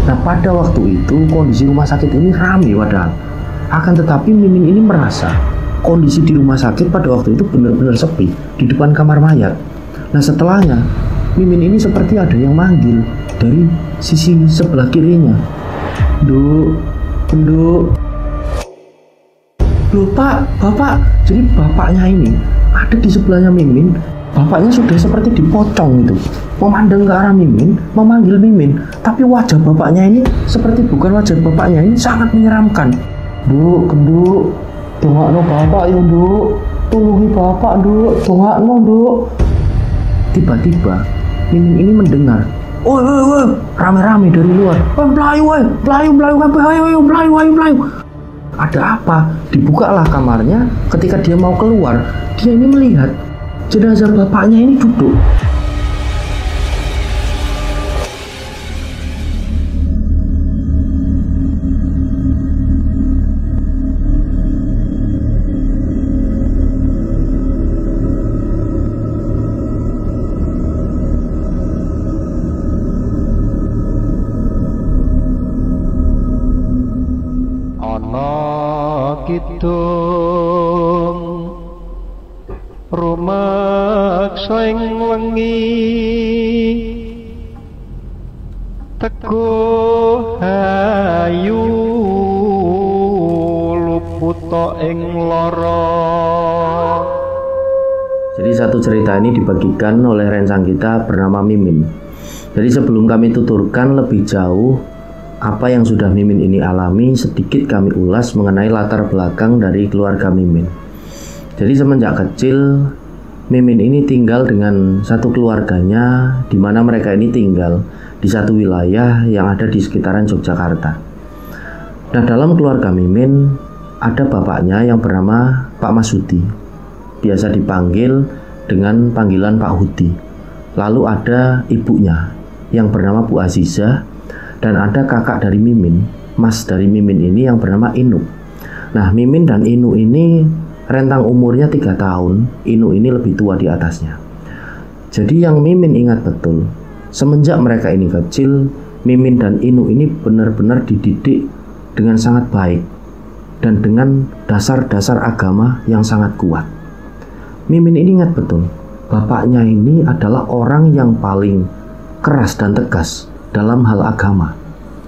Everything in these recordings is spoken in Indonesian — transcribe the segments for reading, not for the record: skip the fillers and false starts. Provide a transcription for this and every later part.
Nah, pada waktu itu kondisi rumah sakit ini ramai padahal. Akan tetapi Mimin ini merasa kondisi di rumah sakit pada waktu itu benar-benar sepi di depan kamar mayat. Nah, setelahnya Mimin ini seperti ada yang manggil dari sisi sebelah kirinya. Duk, Duk. Loh Pak, Bapak. Jadi bapaknya ini ada di sebelahnya Mimin. Bapaknya sudah seperti dipocong itu, memandang ke arah Mimin, memanggil Mimin. Tapi wajah bapaknya ini seperti bukan wajah bapaknya, ini sangat menyeramkan. Duk, Duk, dongakno bapak ya Duk, tulungi bapak Duk, dongakno Duk. Tiba-tiba Mimin ini mendengar, woi, rame-rame dari luar. Melayu. Ada apa? Dibukalah kamarnya. Ketika dia mau keluar, dia ini melihat jenazah bapaknya ini duduk. Ana kidung rumaksa ing wengi teguh hayu luputa ing lara. Jadi satu cerita ini dibagikan oleh rencang kita bernama Mimin. Jadi sebelum kami tuturkan lebih jauh apa yang sudah Mimin ini alami, sedikit kami ulas mengenai latar belakang dari keluarga Mimin. Jadi semenjak kecil Mimin ini tinggal dengan satu keluarganya, di mana mereka ini tinggal di satu wilayah yang ada di sekitaran Yogyakarta. Nah, dalam keluarga Mimin ada bapaknya yang bernama Pak Masudi, biasa dipanggil dengan panggilan Pak Hudi. Lalu ada ibunya yang bernama Bu Azizah, dan ada kakak dari Mimin, mas dari Mimin ini yang bernama Inu. Nah, Mimin dan Inu ini rentang umurnya 3 tahun, Inu ini lebih tua di atasnya. Jadi yang Mimin ingat betul, semenjak mereka ini kecil, Mimin dan Inu ini benar-benar dididik dengan sangat baik dan dengan dasar-dasar agama yang sangat kuat. Mimin ini ingat betul, bapaknya ini adalah orang yang paling keras dan tegas dalam hal agama.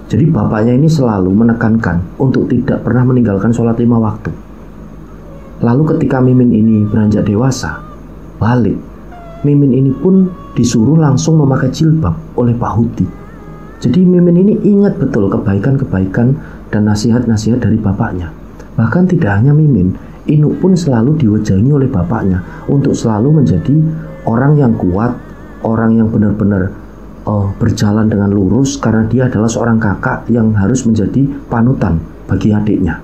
Jadi bapaknya ini selalu menekankan untuk tidak pernah meninggalkan sholat 5 waktu. Lalu ketika Mimin ini beranjak dewasa, balik, Mimin ini pun disuruh langsung memakai jilbab oleh Pak Hudi. Jadi Mimin ini ingat betul kebaikan-kebaikan dan nasihat-nasihat dari bapaknya. Bahkan tidak hanya Mimin, Inu pun selalu diwejangi oleh bapaknya untuk selalu menjadi orang yang kuat, orang yang benar-benar berjalan dengan lurus, karena dia adalah seorang kakak yang harus menjadi panutan bagi adiknya.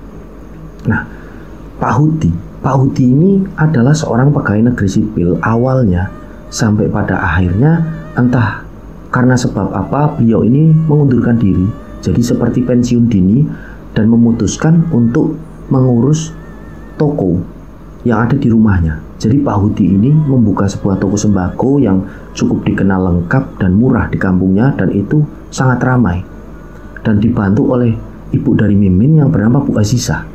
Nah, Pak Hudi ini adalah seorang pegawai negeri sipil awalnya, sampai pada akhirnya entah karena sebab apa beliau ini mengundurkan diri, jadi seperti pensiun dini, dan memutuskan untuk mengurus toko yang ada di rumahnya. Jadi Pak Hudi ini membuka sebuah toko sembako yang cukup dikenal lengkap dan murah di kampungnya, dan itu sangat ramai dan dibantu oleh ibu dari Mimin yang bernama Bu Azizah.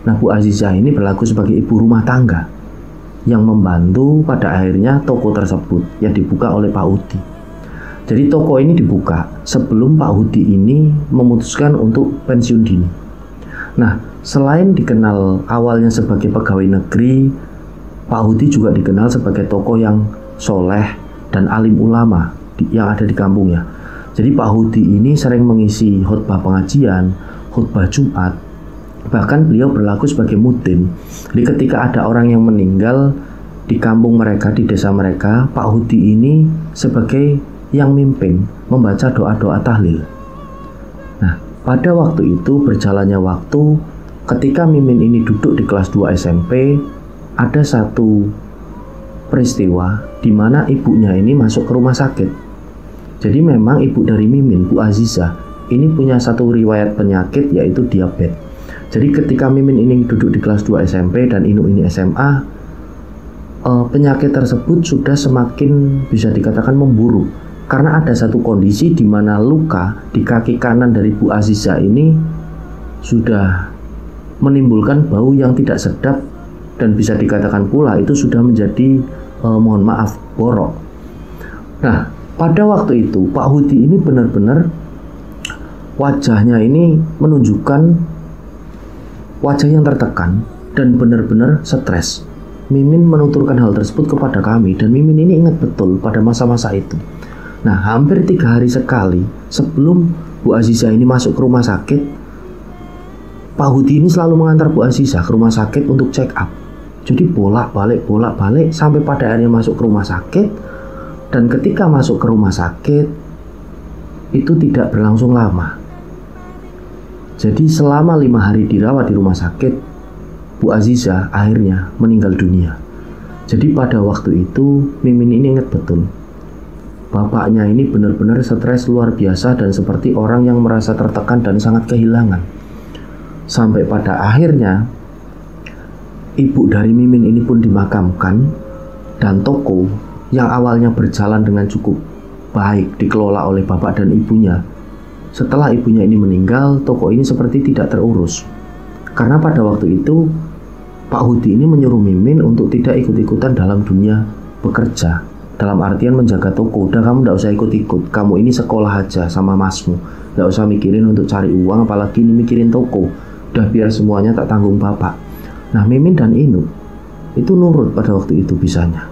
Nah, Bu Azizah ini berlaku sebagai ibu rumah tangga yang membantu pada akhirnya toko tersebut yang dibuka oleh Pak Hudi. Jadi toko ini dibuka sebelum Pak Hudi ini memutuskan untuk pensiun dini. Nah, selain dikenal awalnya sebagai pegawai negeri, Pak Hudi juga dikenal sebagai tokoh yang soleh dan alim ulama yang ada di kampungnya. Jadi Pak Hudi ini sering mengisi khutbah pengajian, khutbah Jumat, bahkan beliau berlaku sebagai mutim. Jadi ketika ada orang yang meninggal di kampung mereka, di desa mereka, Pak Hudi ini sebagai yang mimpin membaca doa-doa tahlil. Nah, pada waktu itu berjalannya waktu, ketika Mimin ini duduk di kelas 2 SMP, ada satu peristiwa di mana ibunya ini masuk ke rumah sakit. Jadi memang ibu dari Mimin, Bu Azizah, ini punya satu riwayat penyakit, yaitu diabetes. Jadi ketika Mimin ini duduk di kelas 2 SMP dan Inu ini SMA, penyakit tersebut sudah semakin bisa dikatakan memburuk, Karena ada satu kondisi di mana luka di kaki kanan dari Bu Aziza ini sudah menimbulkan bau yang tidak sedap, dan bisa dikatakan pula itu sudah menjadi mohon maaf, borok. Nah, pada waktu itu Pak Hudi ini benar-benar wajahnya ini menunjukkan wajah yang tertekan dan benar-benar stres. Mimin menuturkan hal tersebut kepada kami, dan Mimin ini ingat betul pada masa-masa itu. Nah, hampir 3 hari sekali sebelum Bu Aziza ini masuk ke rumah sakit, Pak Hudi ini selalu mengantar Bu Aziza ke rumah sakit untuk check up. Jadi bolak-balik sampai pada akhirnya masuk ke rumah sakit. Dan ketika masuk ke rumah sakit itu tidak berlangsung lama. Jadi selama 5 hari dirawat di rumah sakit, Bu Aziza akhirnya meninggal dunia. Jadi pada waktu itu Mimin ini ingat betul, bapaknya ini benar-benar stres luar biasa dan seperti orang yang merasa tertekan dan sangat kehilangan. Sampai pada akhirnya ibu dari Mimin ini pun dimakamkan, dan toko yang awalnya berjalan dengan cukup baik dikelola oleh bapak dan ibunya, setelah ibunya ini meninggal, toko ini seperti tidak terurus. Karena pada waktu itu Pak Hudi ini menyuruh Mimin untuk tidak ikut-ikutan dalam dunia bekerja, dalam artian menjaga toko. Udah, kamu tidak usah ikut-ikut, kamu ini sekolah aja sama masmu, tidak usah mikirin untuk cari uang, apalagi ini mikirin toko. Udah, biar semuanya tak tanggung bapak. Nah, Mimin dan Inu itu nurut pada waktu itu bisanya.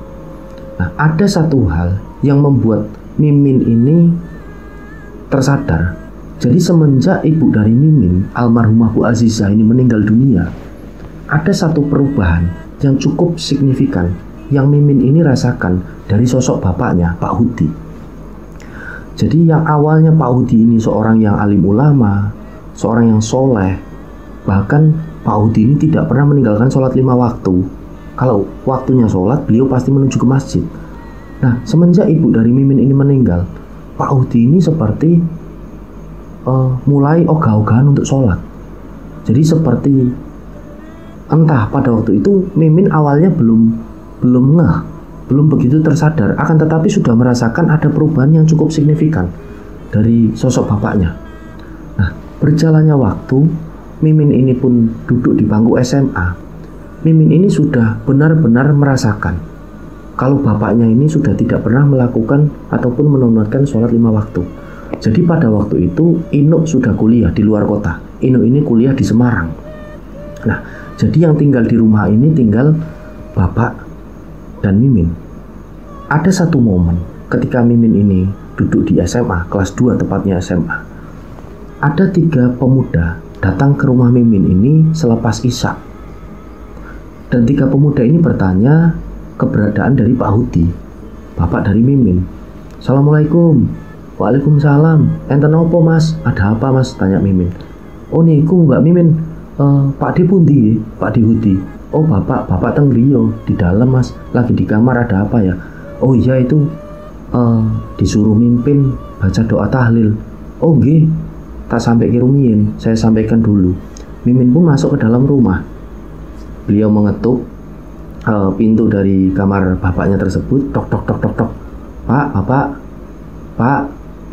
Nah, ada satu hal yang membuat Mimin ini tersadar. Jadi semenjak ibu dari Mimin, almarhumah Bu Aziza ini meninggal dunia, ada satu perubahan yang cukup signifikan yang Mimin ini rasakan dari sosok bapaknya, Pak Hudi. Jadi yang awalnya Pak Hudi ini seorang yang alim ulama, seorang yang soleh, bahkan Pak Hudi ini tidak pernah meninggalkan sholat 5 waktu. Kalau waktunya sholat, beliau pasti menuju ke masjid. Nah, semenjak ibu dari Mimin ini meninggal, Pak Hudi ini seperti mulai ogah-ogahan untuk sholat. Jadi seperti entah pada waktu itu Mimin awalnya belum begitu tersadar, akan tetapi sudah merasakan ada perubahan yang cukup signifikan dari sosok bapaknya. Nah, berjalannya waktu, Mimin ini pun duduk di bangku SMA. Mimin ini sudah benar-benar merasakan kalau bapaknya ini sudah tidak pernah melakukan ataupun menunaikan sholat 5 waktu. Jadi pada waktu itu Inu sudah kuliah di luar kota. Inu ini kuliah di Semarang. Nah, jadi yang tinggal di rumah ini tinggal bapak dan Mimin. Ada satu momen ketika Mimin ini duduk di SMA, kelas 2 tepatnya SMA. Ada 3 pemuda datang ke rumah Mimin ini selepas Isya. Dan 3 pemuda ini bertanya keberadaan dari Pak Hudi, bapak dari Mimin. Assalamualaikum. Waalaikumsalam. Enten opo mas? Ada apa mas? Tanya Mimin. Oh niku Mbak Mimin, Pak Di pundi? Pak Di Hudi. Oh bapak teng griya di dalam mas, lagi di kamar. Ada apa ya? Oh iya itu disuruh mimpin baca doa tahlil. Oh nggih, tak sampai kirumin, saya sampaikan dulu. Mimin pun masuk ke dalam rumah. Beliau mengetuk pintu dari kamar bapaknya tersebut. Tok tok tok tok tok.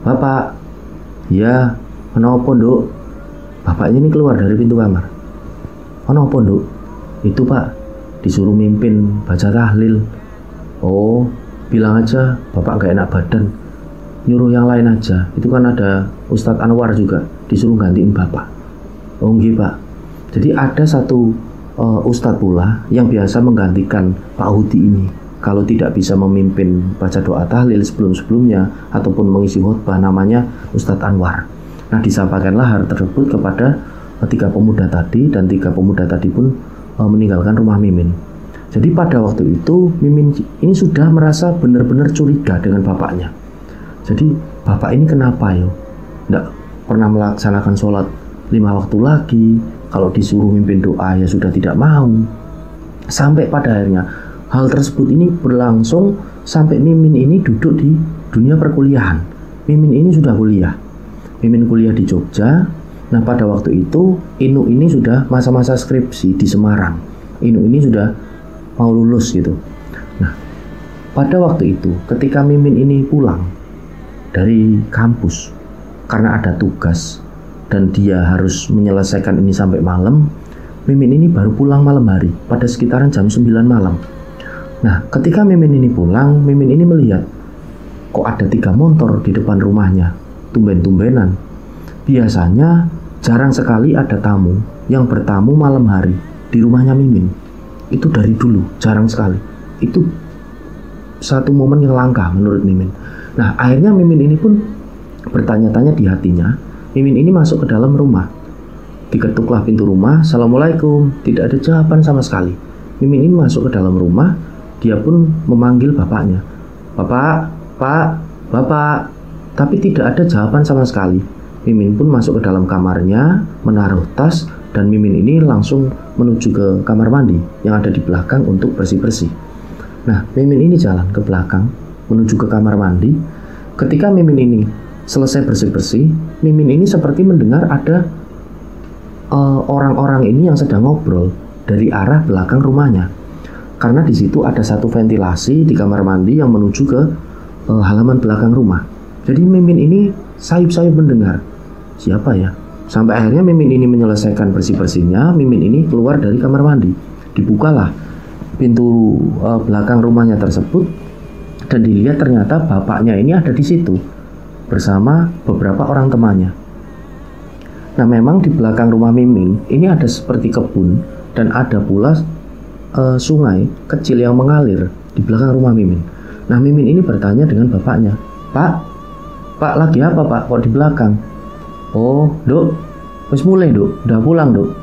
Bapak, ya, kenapa Nduk? Bapaknya ini keluar dari pintu kamar. Kenapa Nduk? Itu Pak, disuruh mimpin baca tahlil. Oh, bilang aja bapak gak enak badan, nyuruh yang lain aja. Itu kan ada Ustadz Anwar juga, disuruh gantiin bapak. Oh nggih Pak. Jadi ada satu Ustadz pula yang biasa menggantikan Pak Hudi ini kalau tidak bisa memimpin baca doa tahlil sebelum-sebelumnya ataupun mengisi khutbah, namanya Ustadz Anwar. Nah, disampaikanlah hal tersebut kepada 3 pemuda tadi, dan 3 pemuda tadi pun meninggalkan rumah Mimin. Jadi pada waktu itu Mimin ini sudah merasa benar-benar curiga dengan bapaknya. Jadi bapak ini kenapa ya tidak pernah melaksanakan sholat 5 waktu lagi, kalau disuruh mimpin doa ya sudah tidak mau. Sampai pada akhirnya hal tersebut ini berlangsung sampai Mimin ini duduk di dunia perkuliahan. Mimin ini sudah kuliah. Mimin kuliah di Jogja. Nah, pada waktu itu Inu ini sudah masa-masa skripsi di Semarang. Inu ini sudah mau lulus gitu. Nah, pada waktu itu ketika Mimin ini pulang, dari kampus karena ada tugas dan dia harus menyelesaikan ini sampai malam. Mimin ini baru pulang malam hari pada sekitaran jam 9 malam. Nah, ketika Mimin ini pulang, Mimin ini melihat kok ada 3 motor di depan rumahnya, tumben-tumbenan. Biasanya jarang sekali ada tamu yang bertamu malam hari di rumahnya Mimin. Itu dari dulu, jarang sekali. Itu satu momen yang langka menurut Mimin. Nah, akhirnya Mimin ini pun bertanya-tanya di hatinya. Mimin ini masuk ke dalam rumah. Diketuklah pintu rumah, Assalamualaikum. Tidak ada jawaban sama sekali. Mimin ini masuk ke dalam rumah. Dia pun memanggil bapaknya. Bapak, Pak, Bapak. Tapi tidak ada jawaban sama sekali. Mimin pun masuk ke dalam kamarnya, menaruh tas, dan Mimin ini langsung menuju ke kamar mandi yang ada di belakang untuk bersih-bersih. Nah, Mimin ini jalan ke belakang, menuju ke kamar mandi. Ketika Mimin ini selesai bersih-bersih, Mimin ini seperti mendengar ada orang-orang ini yang sedang ngobrol dari arah belakang rumahnya. Karena di situ ada satu ventilasi di kamar mandi yang menuju ke halaman belakang rumah. Jadi Mimin ini sayup-sayup mendengar. Siapa ya? Sampai akhirnya Mimin ini menyelesaikan bersih-bersihnya. Mimin ini keluar dari kamar mandi. Dibukalah pintu belakang rumahnya tersebut dan dilihat ternyata bapaknya ini ada di situ bersama beberapa orang temannya. Nah, memang di belakang rumah Mimin ini ada seperti kebun dan ada pula sungai kecil yang mengalir di belakang rumah Mimin. Nah, Mimin ini bertanya dengan bapaknya, Pak lagi apa Pak? Kok di belakang? Oh, Duk, wis mulai Duk, udah pulang Duk.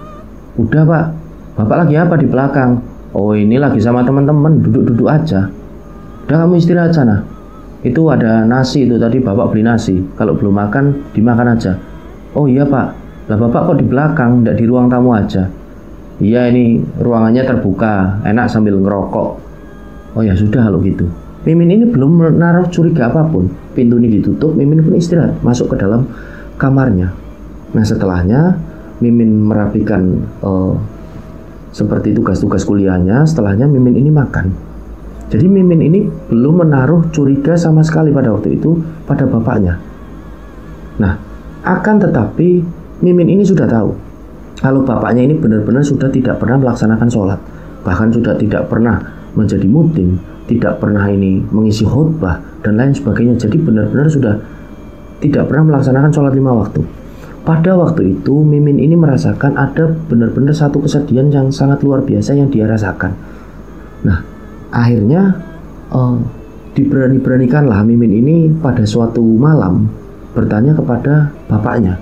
Udah Pak, Bapak lagi apa di belakang? Oh, ini lagi sama teman-teman, duduk-duduk aja. Udah kamu istirahat sana. Itu ada nasi itu tadi Bapak beli nasi. Kalau belum makan, dimakan aja. Oh iya Pak, lah Bapak kok di belakang, tidak di ruang tamu aja? Iya, ini ruangannya terbuka, enak sambil ngerokok. Oh ya sudah kalau gitu. Mimin ini belum menaruh curiga apapun. Pintu ini ditutup, Mimin pun istirahat, masuk ke dalam kamarnya. Nah, setelahnya Mimin merapikan seperti tugas-tugas kuliahnya. Setelahnya Mimin ini makan. Jadi Mimin ini belum menaruh curiga sama sekali pada waktu itu pada bapaknya. Nah, akan tetapi Mimin ini sudah tahu kalau bapaknya ini benar-benar sudah tidak pernah melaksanakan sholat, bahkan sudah tidak pernah menjadi mutim, tidak pernah ini mengisi khutbah dan lain sebagainya. Jadi benar-benar sudah tidak pernah melaksanakan sholat 5 waktu. Pada waktu itu Mimin ini merasakan ada benar-benar satu kesedihan yang sangat luar biasa yang dia rasakan. Nah, akhirnya diberani-beranikanlah Mimin ini pada suatu malam bertanya kepada bapaknya.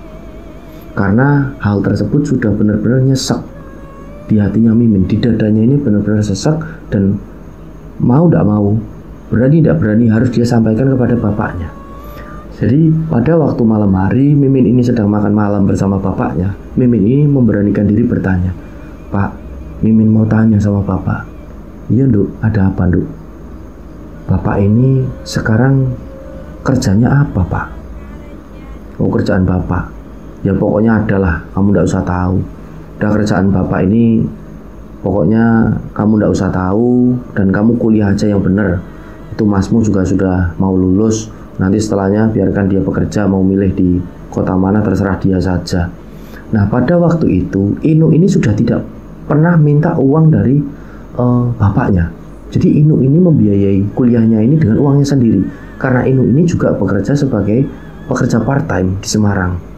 Karena hal tersebut sudah benar-benar nyesek di hatinya Mimin, di dadanya ini benar-benar sesek dan mau tidak mau, berani tidak berani harus dia sampaikan kepada bapaknya. Jadi pada waktu malam hari Mimin ini sedang makan malam bersama bapaknya. Mimin ini memberanikan diri bertanya, Pak, Mimin mau tanya sama Bapak. Iya Nduk, ada apa Nduk? Bapak ini sekarang kerjanya apa Pak? Oh, kerjaan Bapak ya pokoknya adalah, kamu tidak usah tahu. Udah, kerjaan Bapak ini pokoknya kamu tidak usah tahu dan kamu kuliah aja yang benar. Itu masmu juga sudah mau lulus. Nanti setelahnya biarkan dia bekerja, mau milih di kota mana terserah dia saja. Nah, pada waktu itu Inu ini sudah tidak pernah minta uang dari bapaknya. Jadi Inu ini membiayai kuliahnya ini dengan uangnya sendiri. Karena Inu ini juga bekerja sebagai pekerja part-time di Semarang.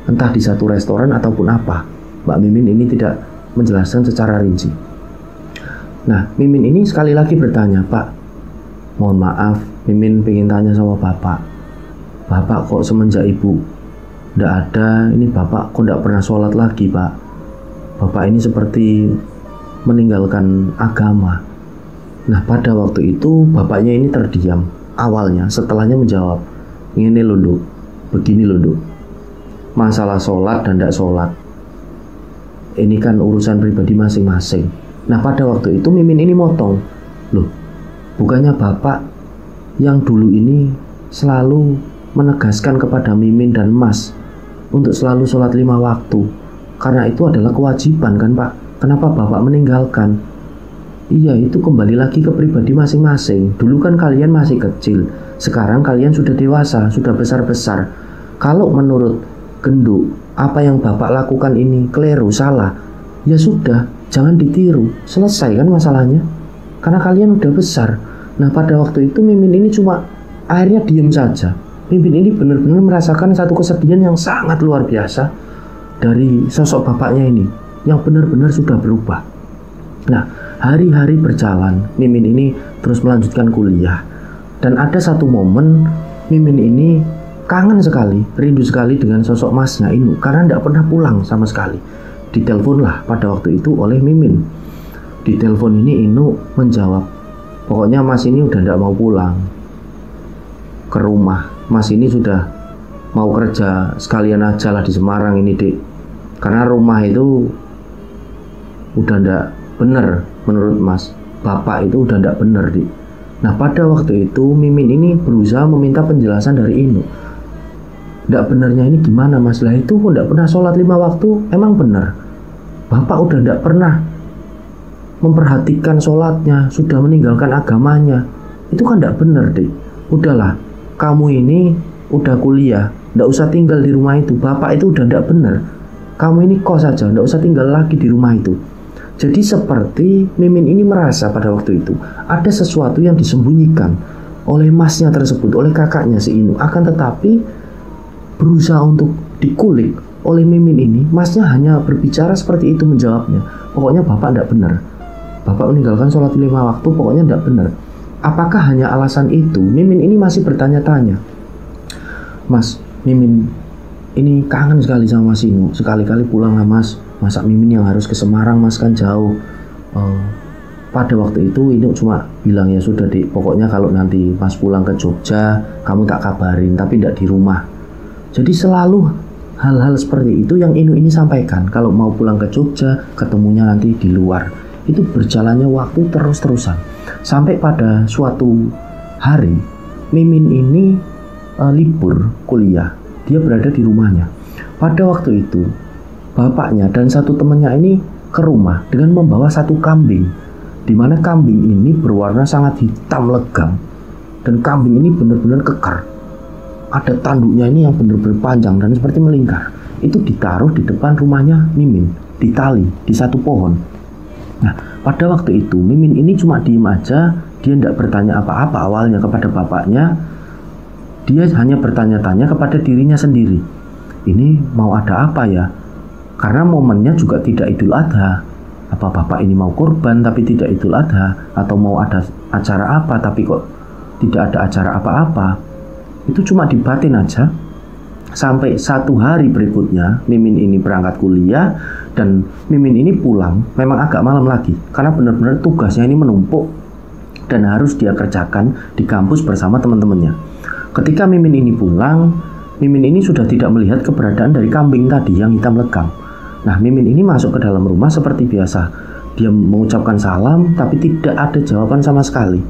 Entah di satu restoran ataupun apa. Mbak Mimin ini tidak menjelaskan secara rinci. Nah, Mimin ini sekali lagi bertanya, Pak, mohon maaf, Mimin pengen tanya sama Bapak. Bapak kok semenjak Ibu tidak ada, ini Bapak kok tidak pernah sholat lagi, Pak? Bapak ini seperti meninggalkan agama. Nah, pada waktu itu bapaknya ini terdiam awalnya, setelahnya menjawab, ini loh Nduk, begini loh Nduk, masalah sholat dan tidak sholat ini kan urusan pribadi masing-masing. Nah, pada waktu itu Mimin ini motong, loh, bukannya Bapak yang dulu ini selalu menegaskan kepada Mimin dan Mas untuk selalu sholat 5 waktu, karena itu adalah kewajiban kan Pak? Kenapa Bapak meninggalkan? Iya, itu kembali lagi ke pribadi masing-masing. Dulu kan kalian masih kecil, Sekarang kalian sudah dewasa, sudah besar-besar. Kalau menurut Genduk, apa yang Bapak lakukan ini keliru, salah, ya sudah, jangan ditiru. Selesai kan masalahnya. Karena kalian udah besar. Nah, pada waktu itu Mimin ini cuma akhirnya diem saja. Mimin ini benar-benar merasakan satu kesedihan yang sangat luar biasa dari sosok bapaknya ini, yang benar-benar sudah berubah. Nah, hari-hari berjalan, Mimin ini terus melanjutkan kuliah. Dan ada satu momen Mimin ini kangen sekali, rindu sekali dengan sosok masnya Inu, karena tidak pernah pulang sama sekali. Ditelepon pada waktu itu oleh Mimin. Di telepon ini Inu menjawab, pokoknya Mas ini udah tidak mau pulang ke rumah. Mas ini sudah mau kerja sekalian aja lah di Semarang ini, Dek. Karena rumah itu udah tidak benar menurut Mas. Bapak itu udah tidak benar, Dek. Nah, pada waktu itu Mimin ini berusaha meminta penjelasan dari Inu. Tidak benarnya ini gimana, Mas? Lah itu kok tidak pernah sholat 5 waktu, emang benar? Bapak udah tidak pernah memperhatikan sholatnya, sudah meninggalkan agamanya. Itu kan tidak benar, Dek. Udahlah, kamu ini udah kuliah, tidak usah tinggal di rumah itu. Bapak itu udah tidak benar. Kamu ini kos saja, tidak usah tinggal lagi di rumah itu. Jadi seperti Mimin ini merasa pada waktu itu ada sesuatu yang disembunyikan oleh masnya tersebut, oleh kakaknya si Inu. Akan tetapi berusaha untuk dikulik oleh Mimin ini, masnya hanya berbicara seperti itu, menjawabnya, pokoknya Bapak tidak benar. Bapak meninggalkan sholat 5 waktu, pokoknya tidak benar. Apakah hanya alasan itu? Mimin ini masih bertanya-tanya. Mas, Mimin ini kangen sekali sama Mas Inu. Sekali-kali pulang lah Mas. Masa Mimin yang harus ke Semarang, Mas, kan jauh. Pada waktu itu Inu cuma bilang, ya sudah Dik, pokoknya kalau nanti Mas pulang ke Jogja, kamu tak kabarin, tapi tidak di rumah. Jadi selalu hal-hal seperti itu yang Inu ini sampaikan. Kalau mau pulang ke Jogja, ketemunya nanti di luar. Itu berjalannya waktu terus-terusan. Sampai pada suatu hari Mimin ini libur kuliah. Dia berada di rumahnya. Pada waktu itu bapaknya dan satu temannya ini ke rumah dengan membawa satu kambing, di mana kambing ini berwarna sangat hitam legam, dan kambing ini benar-benar kekar. Ada tanduknya ini yang benar-benar panjang dan seperti melingkar. Itu ditaruh di depan rumahnya Mimin, ditali di satu pohon. Nah, pada waktu itu Mimin ini cuma diem aja. Dia tidak bertanya apa-apa awalnya kepada bapaknya. Dia hanya bertanya-tanya kepada dirinya sendiri. Ini mau ada apa ya? Karena momennya juga tidak Idul Adha. Apa bapak ini mau kurban tapi tidak Idul Adha? Atau mau ada acara apa tapi kok tidak ada acara apa-apa? Itu cuma di batin aja. Sampai satu hari berikutnya Mimin ini berangkat kuliah, dan Mimin ini pulang memang agak malam lagi, karena benar-benar tugasnya ini menumpuk dan harus dia kerjakan di kampus bersama teman-temannya. Ketika Mimin ini pulang, Mimin ini sudah tidak melihat keberadaan dari kambing tadi yang hitam legam. Nah, Mimin ini masuk ke dalam rumah seperti biasa. Dia mengucapkan salam, tapi tidak ada jawaban sama sekali.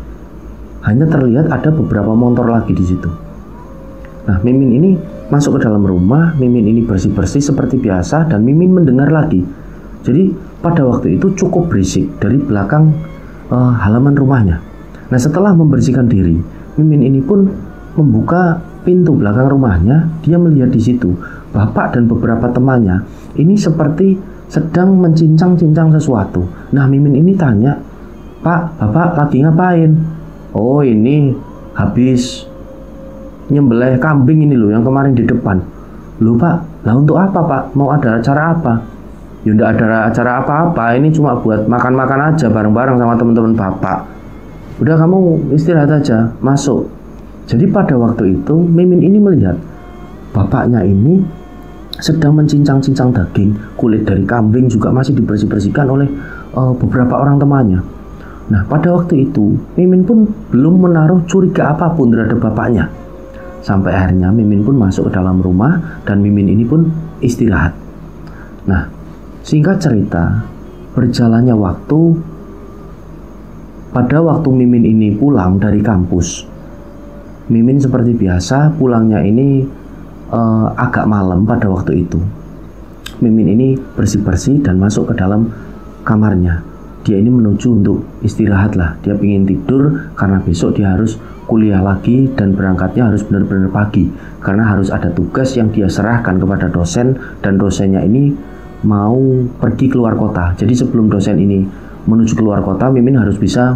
Hanya terlihat ada beberapa motor lagi di situ. Nah, Mimin ini masuk ke dalam rumah. Mimin ini bersih-bersih seperti biasa, dan Mimin mendengar lagi. Jadi pada waktu itu cukup berisik dari belakang halaman rumahnya. Nah, setelah membersihkan diri, Mimin ini pun membuka pintu belakang rumahnya. Dia melihat di situ bapak dan beberapa temannya ini seperti sedang mencincang-cincang sesuatu. Nah, Mimin ini tanya, Pak, Bapak lagi ngapain? Oh, ini habis nyembelih kambing ini loh, yang kemarin di depan. Loh Pak, lah untuk apa Pak? Mau ada acara apa? Ya enggak ada acara apa-apa, ini cuma buat makan-makan aja bareng-bareng sama teman-teman Bapak. Udah, kamu istirahat aja, masuk. Jadi pada waktu itu Mimin ini melihat bapaknya ini sedang mencincang-cincang daging. Kulit dari kambing juga masih dibersih-bersihkan oleh beberapa orang temannya. Nah, pada waktu itu Mimin pun belum menaruh curiga apapun terhadap bapaknya. Sampai akhirnya Mimin pun masuk ke dalam rumah, dan Mimin ini pun istirahat. Nah, singkat cerita, berjalannya waktu. Pada waktu Mimin ini pulang dari kampus, Mimin seperti biasa pulangnya ini agak malam pada waktu itu. Mimin ini bersih-bersih dan masuk ke dalam kamarnya. dia ini menuju untuk istirahat lah. Dia ingin tidur karena besok dia harus kuliah lagi dan berangkatnya harus benar-benar pagi karena harus ada tugas yang dia serahkan kepada dosen, dan dosennya ini mau pergi keluar kota. Jadi sebelum dosen ini menuju keluar kota, Mimin harus bisa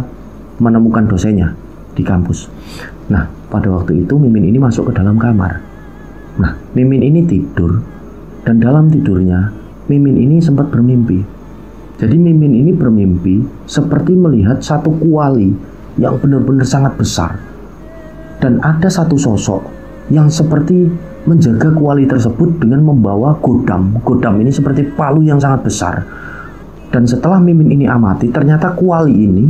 menemukan dosennya di kampus. Nah, pada waktu itu Mimin ini masuk ke dalam kamar. Nah, Mimin ini tidur, dan dalam tidurnya Mimin ini sempat bermimpi. Jadi Mimin ini bermimpi seperti melihat satu kuali yang benar-benar sangat besar, dan ada satu sosok yang seperti menjaga kuali tersebut dengan membawa godam. Godam ini seperti palu yang sangat besar. Dan setelah Mimin ini amati, ternyata kuali ini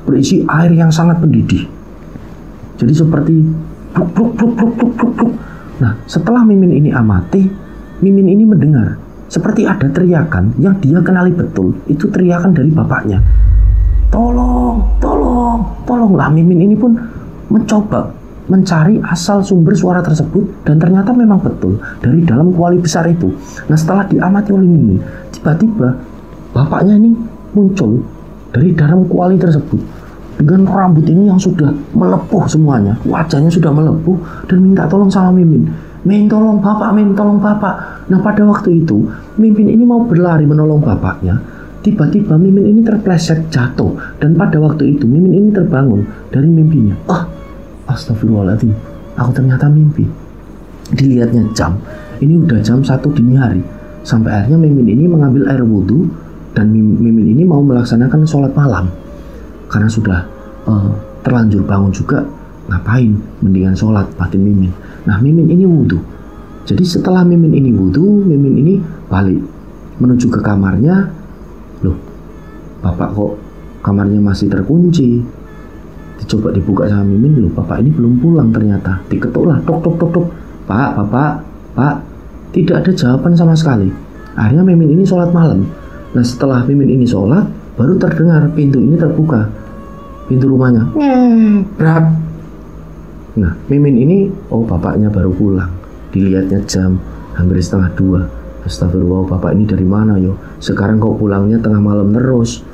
berisi air yang sangat mendidih. Jadi seperti pluk pluk pluk pluk pluk pluk pluk. Nah, setelah Mimin ini amati, Mimin ini mendengar seperti ada teriakan yang dia kenali betul. Itu teriakan dari bapaknya. Tolong, tolong, tolonglah. Mimin ini pun mencoba mencari asal sumber suara tersebut, dan ternyata memang betul dari dalam kuali besar itu. Nah, setelah diamati oleh Mimin, tiba-tiba bapaknya ini muncul dari dalam kuali tersebut dengan rambut ini yang sudah melepuh semuanya, wajahnya sudah melepuh, dan minta tolong sama Mimin. Min, tolong bapak, Min, tolong bapak. Nah, pada waktu itu Mimin ini mau berlari menolong bapaknya. Tiba-tiba Mimin ini terpleset jatuh, dan pada waktu itu Mimin ini terbangun dari mimpinya. Astagfirullahaladzim, aku ternyata mimpi. Dilihatnya jam, ini udah jam 1 dini hari. Sampai akhirnya Mimin ini mengambil air wudhu, dan Mimin ini mau melaksanakan sholat malam. Karena sudah terlanjur bangun juga, ngapain, mendingan sholat batin Mimin. Nah, Mimin ini wudhu. Jadi setelah Mimin ini wudhu, Mimin ini balik menuju ke kamarnya. Loh, bapak kok kamarnya masih terkunci? Dicoba dibuka sama Mimin, loh bapak ini belum pulang ternyata. Diketuk lah, tok tok tok tok. Pak, pak. Tidak ada jawaban sama sekali. Akhirnya Mimin ini sholat malam. Nah, setelah Mimin ini sholat, baru terdengar pintu ini terbuka. Pintu rumahnya brak. Nah, Mimin ini, bapaknya baru pulang. Dilihatnya jam hampir 1:30. Astagfirullah, bapak ini dari mana yo? Sekarang kok pulangnya tengah malam terus?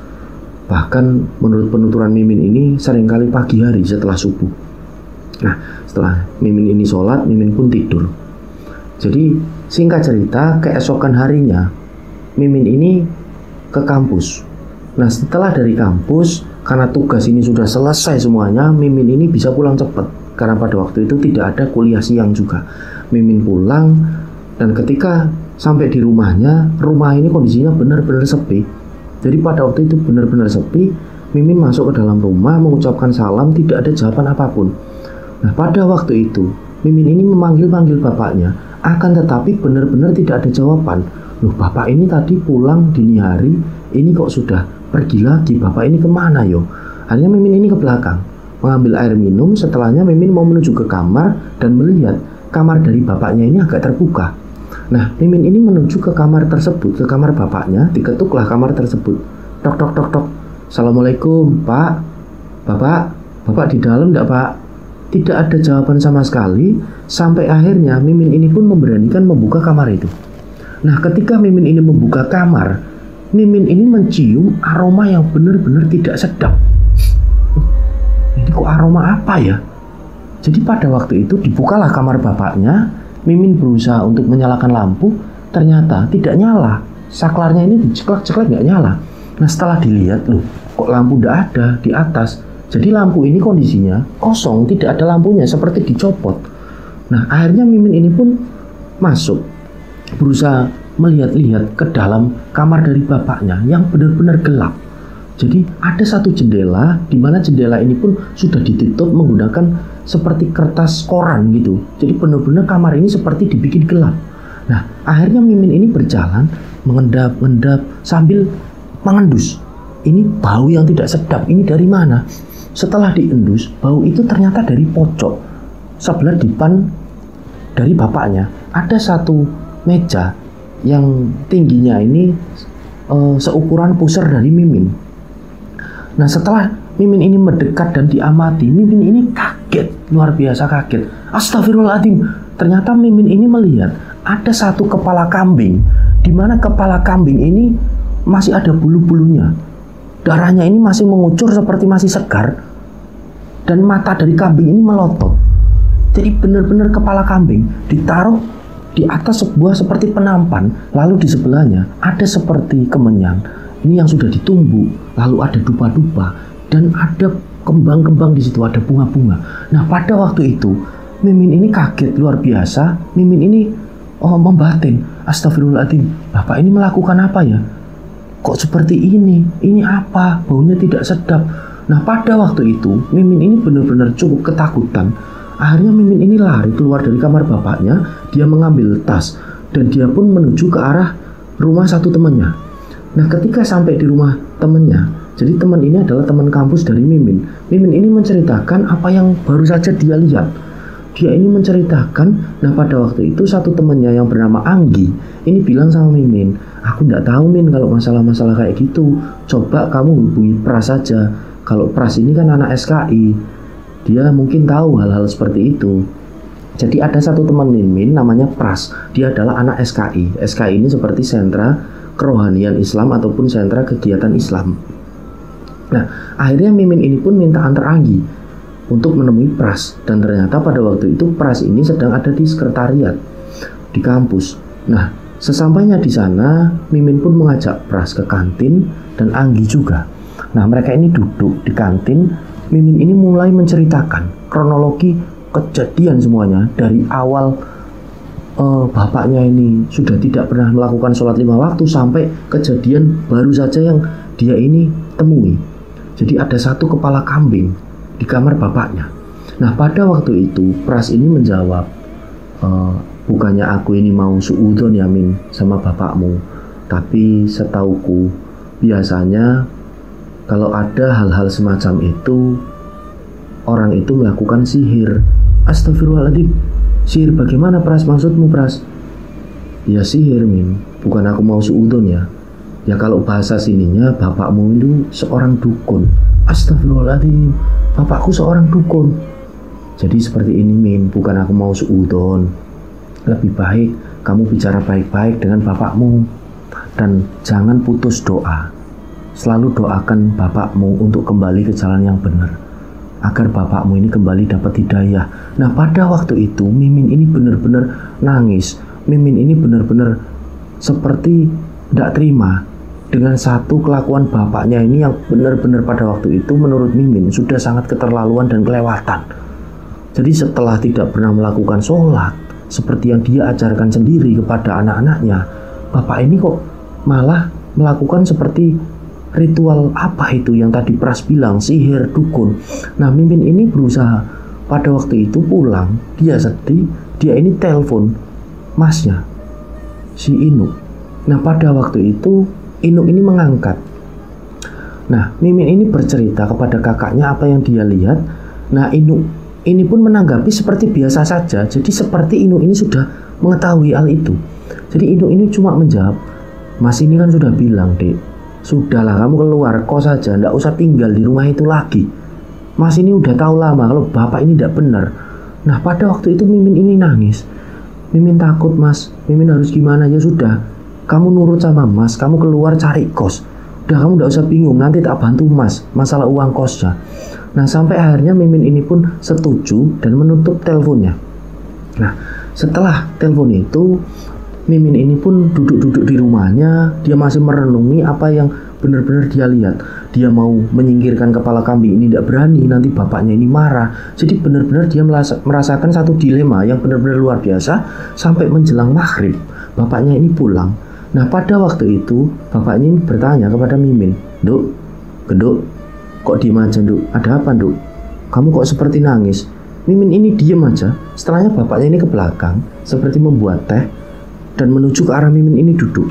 Bahkan menurut penuturan Mimin ini seringkali pagi hari setelah subuh. Nah, setelah Mimin ini sholat, Mimin pun tidur. Jadi singkat cerita, keesokan harinya Mimin ini ke kampus. Nah, setelah dari kampus, karena tugas ini sudah selesai semuanya, Mimin ini bisa pulang cepat. Karena pada waktu itu tidak ada kuliah siang juga. Mimin pulang, dan ketika sampai di rumahnya, rumah ini kondisinya benar-benar sepi. Jadi pada waktu itu benar-benar sepi. Mimin masuk ke dalam rumah, mengucapkan salam, tidak ada jawaban apapun. Nah, pada waktu itu Mimin ini memanggil-manggil bapaknya, akan tetapi benar-benar tidak ada jawaban. Loh, bapak ini tadi pulang dini hari, ini kok sudah pergi lagi, bapak ini kemana yo? Akhirnya Mimin ini ke belakang, mengambil air minum. Setelahnya Mimin mau menuju ke kamar dan melihat kamar dari bapaknya ini agak terbuka. Nah, Mimin ini menuju ke kamar tersebut, ke kamar bapaknya. Diketuklah kamar tersebut. Tok tok tok tok. Assalamualaikum, Pak. Bapak di dalam enggak, Pak? Tidak ada jawaban sama sekali. Sampai akhirnya Mimin ini pun memberanikan membuka kamar itu. Nah, ketika Mimin ini membuka kamar, Mimin ini mencium aroma yang benar-benar tidak sedap. Ini kok aroma apa ya? Jadi pada waktu itu dibukalah kamar bapaknya. Mimin berusaha untuk menyalakan lampu, ternyata tidak nyala. Saklarnya ini diceklek-ceklek nggak nyala. Nah, setelah dilihat, loh kok lampu udah ada di atas. Jadi lampu ini kondisinya kosong, tidak ada lampunya, seperti dicopot. Nah, akhirnya Mimin ini pun masuk, berusaha melihat-lihat ke dalam kamar dari bapaknya yang benar-benar gelap. Jadi ada satu jendela, di mana jendela ini pun sudah ditutup menggunakan seperti kertas koran gitu. Jadi benar-benar kamar ini seperti dibikin gelap. Nah, akhirnya Mimin ini berjalan, mengendap-endap sambil mengendus. Ini bau yang tidak sedap, ini dari mana? Setelah diendus, bau itu ternyata dari pojok sebelah depan dari bapaknya. Ada satu meja yang tingginya ini seukuran pusar dari Mimin. Nah, setelah Mimin ini mendekat dan diamati, Mimin ini kaget, luar biasa kaget. Astagfirullahaladzim, ternyata Mimin ini melihat ada satu kepala kambing, di mana kepala kambing ini masih ada bulu-bulunya. darahnya ini masih mengucur seperti masih segar, dan mata dari kambing ini melotot. Jadi benar-benar kepala kambing ditaruh di atas sebuah seperti penampan, lalu di sebelahnya ada seperti kemenyan ini yang sudah ditumbuk, lalu ada dupa-dupa dan ada kembang-kembang di situ, ada bunga-bunga. Nah, pada waktu itu Mimin ini kaget luar biasa. Mimin ini membatin, astagfirullahaladzim, Bapak ini melakukan apa ya? Kok seperti ini? Ini apa? Baunya tidak sedap. Nah, pada waktu itu Mimin ini benar-benar cukup ketakutan. Akhirnya Mimin ini lari keluar dari kamar bapaknya. Dia mengambil tas dan dia pun menuju ke arah rumah satu temannya. Nah, ketika sampai di rumah temannya, jadi teman ini adalah teman kampus dari Mimin. Mimin ini menceritakan apa yang baru saja dia lihat. Dia ini menceritakan, nah pada waktu itu satu temannya yang bernama Anggi ini bilang sama Mimin, aku nggak tahu Min kalau masalah-masalah kayak gitu. Coba kamu hubungi Pras saja. Kalau Pras ini kan anak SKI, dia mungkin tahu hal-hal seperti itu. Jadi ada satu teman Mimin namanya Pras. Dia adalah anak SKI. SKI ini seperti sentra kerohanian Islam ataupun sentra kegiatan Islam. Nah, akhirnya Mimin ini pun minta antar Anggi untuk menemui Pras, dan ternyata pada waktu itu Pras ini sedang ada di sekretariat di kampus. Nah, sesampainya di sana Mimin pun mengajak Pras ke kantin dan Anggi juga. Nah, mereka ini duduk di kantin. Mimin ini mulai menceritakan kronologi kejadian semuanya dari awal bapaknya ini sudah tidak pernah melakukan sholat 5 waktu sampai kejadian baru saja yang dia ini temui. Jadi ada satu kepala kambing di kamar bapaknya. Nah, pada waktu itu Pras ini menjawab, bukannya aku ini mau suudzon ya Min sama bapakmu, tapi setauku biasanya kalau ada hal-hal semacam itu orang itu melakukan sihir. Astagfirullahaladzim, sihir bagaimana Pras, maksudmu Pras? Ya sihir Min, bukan aku mau suudzon ya. Ya kalau bahasa sininya bapakmu itu seorang dukun. Astagfirullahaladzim, bapakku seorang dukun. Jadi seperti ini Min, bukan aku mau suudzon. Lebih baik kamu bicara baik-baik dengan bapakmu dan jangan putus doa. Selalu doakan bapakmu untuk kembali ke jalan yang benar, agar bapakmu ini kembali dapat hidayah. Nah, pada waktu itu Mimin ini benar-benar nangis. Mimin ini benar-benar seperti tidak terima dengan satu kelakuan bapaknya ini yang benar-benar pada waktu itu menurut Mimin sudah sangat keterlaluan dan kelewatan. Jadi setelah tidak pernah melakukan sholat seperti yang dia ajarkan sendiri kepada anak-anaknya, bapak ini kok malah melakukan seperti ritual apa itu yang tadi Pras bilang, sihir, dukun. Nah, Mimin ini berusaha pada waktu itu pulang, dia sedih, dia ini telepon masnya, si Inuk. Nah, pada waktu itu Inuk ini mengangkat. Nah, Mimin ini bercerita kepada kakaknya apa yang dia lihat. Nah, Inuk ini pun menanggapi seperti biasa saja. Jadi seperti Inuk ini sudah mengetahui hal itu. Jadi Inuk ini cuma menjawab, Mas ini kan sudah bilang Dek, sudahlah kamu keluar kos saja, tidak usah tinggal di rumah itu lagi. Mas ini udah tahu lama kalau bapak ini tidak benar. Nah, pada waktu itu Mimin ini nangis. Mimin takut Mas, Mimin harus gimana? Ya sudah, kamu nurut sama Mas, kamu keluar cari kos. Udah, kamu tidak usah bingung, nanti tak bantu Mas masalah uang kosnya. Nah, sampai akhirnya Mimin ini pun setuju dan menutup teleponnya. Nah, setelah telepon itu Mimin ini pun duduk-duduk di rumahnya. Dia masih merenungi apa yang benar-benar dia lihat. Dia mau menyingkirkan kepala kambing ini, tidak berani, nanti bapaknya ini marah. Jadi benar-benar dia merasakan satu dilema yang benar-benar luar biasa. Sampai menjelang maghrib bapaknya ini pulang. Nah, pada waktu itu bapaknya ini bertanya kepada Mimin, Duk, Genduk, kok diem aja Duk? Ada apa Duk? Kamu kok seperti nangis? Mimin ini diem aja. Setelahnya bapaknya ini ke belakang seperti membuat teh dan menuju ke arah Mimin ini duduk.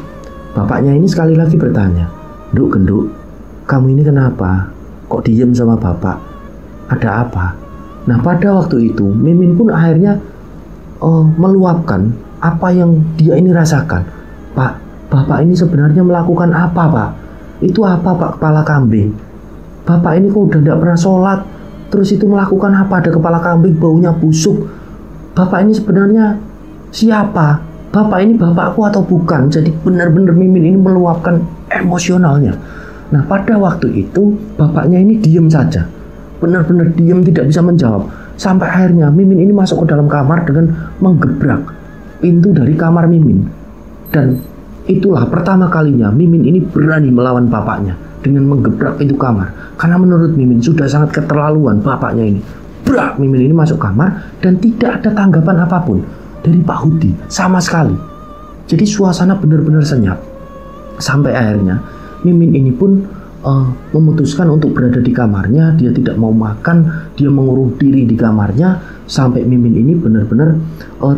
Bapaknya ini sekali lagi bertanya, Duk, Genduk, kamu ini kenapa? Kok diem sama bapak? Ada apa? Nah, pada waktu itu Mimin pun akhirnya meluapkan apa yang dia ini rasakan. Pak, bapak ini sebenarnya melakukan apa Pak? Itu apa Pak, kepala kambing? Bapak ini kok udah tidak pernah sholat, terus itu melakukan apa? Ada kepala kambing baunya busuk. Bapak ini sebenarnya siapa? Bapak ini bapakku atau bukan? Jadi benar-benar Mimin ini meluapkan emosionalnya. Nah, pada waktu itu bapaknya ini diam saja, benar-benar diam, tidak bisa menjawab. Sampai akhirnya Mimin ini masuk ke dalam kamar dengan menggebrak pintu dari kamar Mimin. Dan itulah pertama kalinya Mimin ini berani melawan bapaknya dengan menggebrak pintu kamar. Karena menurut Mimin sudah sangat keterlaluan bapaknya ini. Brak, Mimin ini masuk kamar dan tidak ada tanggapan apapun dari Pak Hudi sama sekali. Jadi suasana benar-benar senyap. Sampai akhirnya Mimin ini pun memutuskan untuk berada di kamarnya. Dia tidak mau makan, dia mengurung diri di kamarnya sampai Mimin ini benar-benar